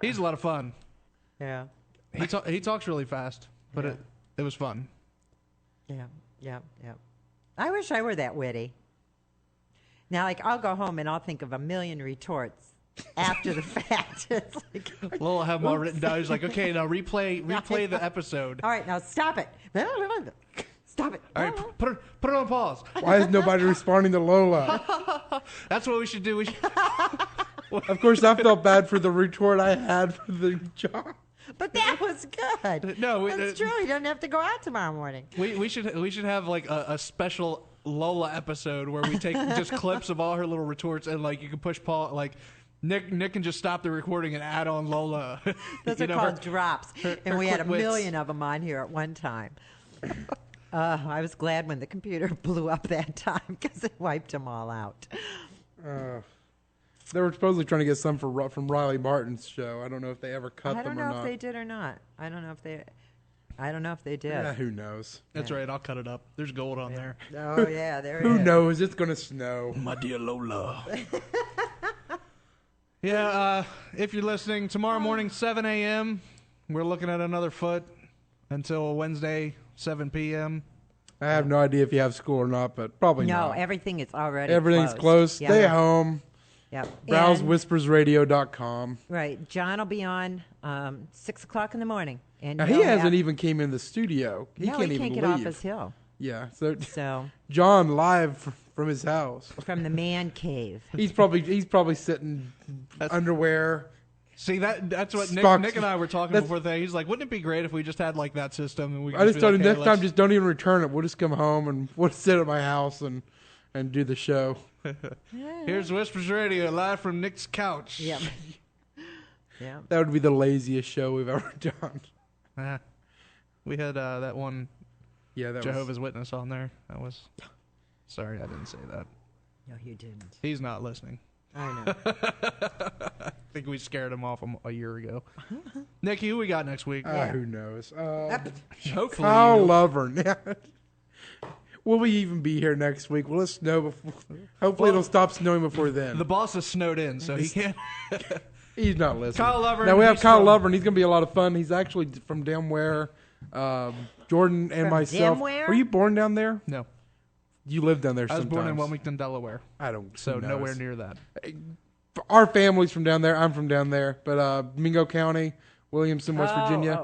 He's a lot of fun. Yeah. He talks really fast, but Yeah. it was fun. Yeah. I wish I were that witty. Now, like, I'll go home and I'll think of a million retorts after the fact. It's like, Lowell have them all written down. He's like, okay, now replay the episode. all right, now stop it. Stop it. All right, put it on pause. Why is nobody responding to Lola? That's what we should do. Of course, I felt bad for the retort I had for the job. But that was good. No, That's true. You don't have to go out tomorrow morning. We should have like a special Lola episode where we take just clips of all her little retorts, and like you can push Paul, like Nick can just stop the recording and add on Lola. Those You are know, called her- drops. her And we had a quick wits. million of them on here at one time. I was glad when the computer blew up that time because it wiped them all out. They were supposedly trying to get some from Riley Martin's show. I don't know if they ever cut I them don't or know not. if they did or not. I don't know if they did. Yeah, who knows? That's right. I'll cut it up. There's gold on there. Oh, yeah, there it Who is. knows? It's going to snow. My dear Lola. Yeah, if you're listening, tomorrow morning, 7 a.m., we're looking at another foot until Wednesday, 7 p.m. I have no idea if you have school or not, but probably No, not. everything is already Everything's closed. Yeah. Stay home. Yep. Browse And- whispersradio.com. Right. John will be on 6 o'clock in the morning. And Now, he'll he hasn't have- even came in the studio. He no, can't he even can't leave. get off his hill. Yeah, so So, John live from his house. from the man cave. He's probably sitting underwear. See, that's what Stocks. Nick and I were talking That's- before. He's like, wouldn't it be great if we just had like that system? And we could I just be told like, him hey, next time, let's- just don't even return it. We'll just come home and we'll sit at my house and do the show. Here's Whispers Radio live from Nick's couch. Yep. Yeah. That would be the laziest show we've ever done. We had that one Yeah, that Jehovah's Witness on there. That was. Sorry, I didn't say that. No, you didn't. He's not listening. I know. I think we scared him off a year ago. Nikki, who we got next week? was. Who knows? Hopefully, Kyle you- Lovern. Will we even be here next week? Will it snow before? Hopefully, it'll stop snowing before then. the boss is snowed in, so he can't. He's not listening. Kyle Lovern, Now we have he's Kyle from- Lovern. He's going to be a lot of fun. He's actually from down where Jordan and From myself. Dimware? Were you born down there? No, You lived down there I was sometimes. born in Wilmington, Delaware, I don't. so who knows? nowhere near that. Our family's from down there. I'm from down there, but Mingo County, Williamson, West Virginia.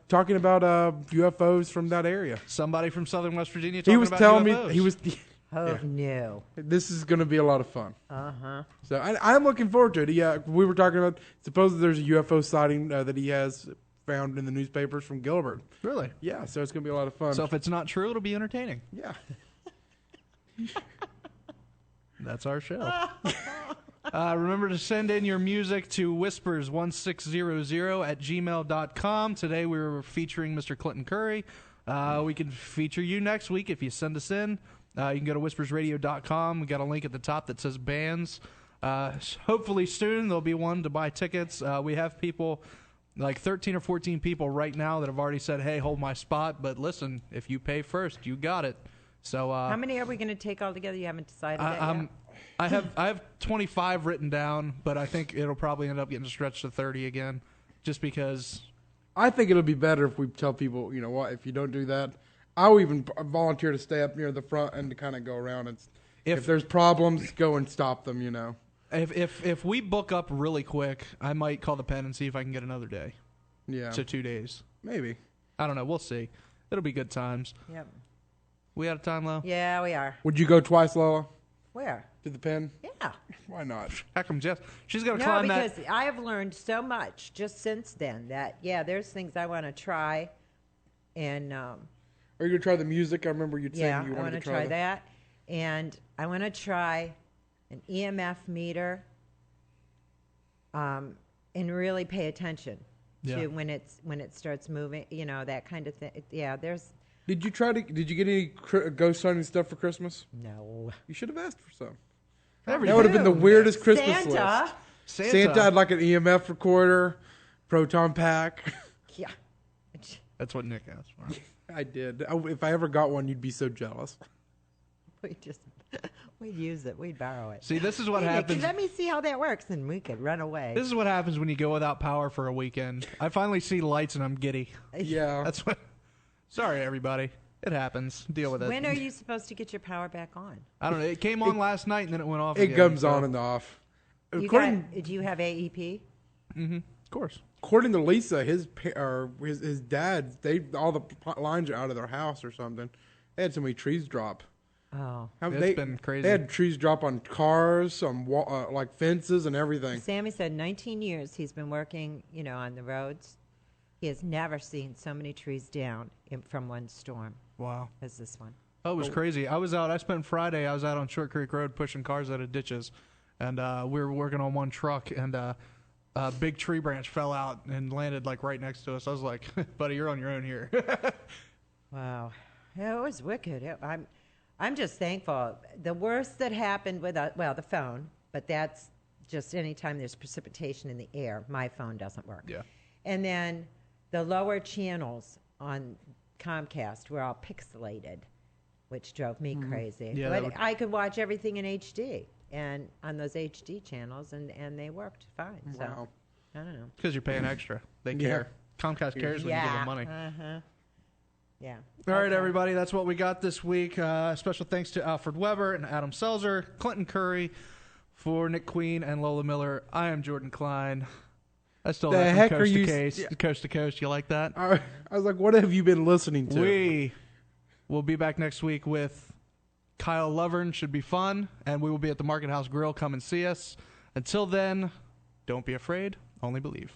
Talking about UFOs from that area. Somebody from Southern West Virginia. He Talking was about telling UFOs. me he was Oh, no. This is going to be a lot of fun. Uh-huh. So I'm looking forward to it. Yeah, we were talking about, supposedly there's a UFO sighting that he has found in the newspapers from Gilbert. Really? Yeah, so it's going to be a lot of fun. So if it's not true, it'll be entertaining. Yeah. That's our show. Remember to send in your music to whispers1600@gmail.com. Today we were featuring Mr. Clinton Curry. We can feature you next week if you send us in. You can go to whispersradio.com. We got a link at the top that says bands. Hopefully soon there'll be one to buy tickets. We have people, like 13 or 14 people right now that have already said, hey, hold my spot. But listen, if you pay first, you got it. So how many are we going to take all together? You haven't decided that yet? I have 25 written down, but I think it'll probably end up getting stretched to 30 again, just because. I think it'll be better if we tell people, you know what, if you don't do that, I'll even volunteer to stay up near the front and to kind of go around. And if there's problems, go and stop them, you know. If we book up really quick, I might call the pen and see if I can get another day. Yeah. So 2 days. Maybe. I don't know. We'll see. It'll be good times. Yep. We out of time, Lo? Yeah, we are. Would you go twice, Lola? Where? To the pen? Yeah. Why not? Heck, she's going to No, climb that. because I have learned so much just since then that, yeah, there's things I want to try. And, Are you going to try the music? I remember you saying you I wanted want to to try that. And I want to try an EMF meter and really pay attention to when it starts moving, you know, that kind of thing. Yeah, there's... Did you get any ghost hunting stuff for Christmas? No. You should have asked for some. That would have been the weirdest Christmas Santa. list. Santa had like an EMF recorder, proton pack. Yeah. That's what Nick asked for. I did. If I ever got one, you'd be so jealous. We'd use it. We'd borrow it. See, this is what Hey, Nick, happens. let me see how that works, and we could run away. This is what happens when you go without power for a weekend. I finally see lights and I'm giddy. Yeah. That's what. Sorry, everybody. It happens. Deal with it. When are you supposed to get your power back on? I don't know. It came on last night and then it went off. It again, comes so. on and off. Do you have AEP? Mm-hmm. Of course. According to Lisa, his dad, all the lines are out of their house or something. They had so many trees drop. Oh, it's been crazy. They had trees drop on cars, on like fences and everything. Sammy said 19 years he's been working, you know, on the roads. He has never seen so many trees down from one storm. Wow. As this one. Oh, it was crazy. I spent Friday, I was out on Short Creek Road pushing cars out of ditches. And we were working on one truck, and a big tree branch fell out and landed like right next to us. I was like, buddy, you're on your own here. Wow. Yeah, it was wicked. I'm just thankful. The worst that happened with, the phone, but that's just anytime there's precipitation in the air, my phone doesn't work. Yeah. And then the lower channels on Comcast were all pixelated, which drove me crazy. Yeah, but I could watch everything in HD and on those HD channels, and they worked fine. So Wow. I don't know. Because you're paying extra. They care. Comcast cares when you give them money. Yeah. All right, everybody. That's what we got this week. Special thanks to Alfred Weber and Adam Selzer, Clinton Curry, for Nick Queen and Lola Miller. I am Jordan Klein. I stole that from coast to coast. Coast to coast. You like that? I was like, what have you been listening to? We will be back next week with Kyle Lovern. Should be fun. And we will be at the Market House Grill. Come and see us. Until then, don't be afraid. Only believe.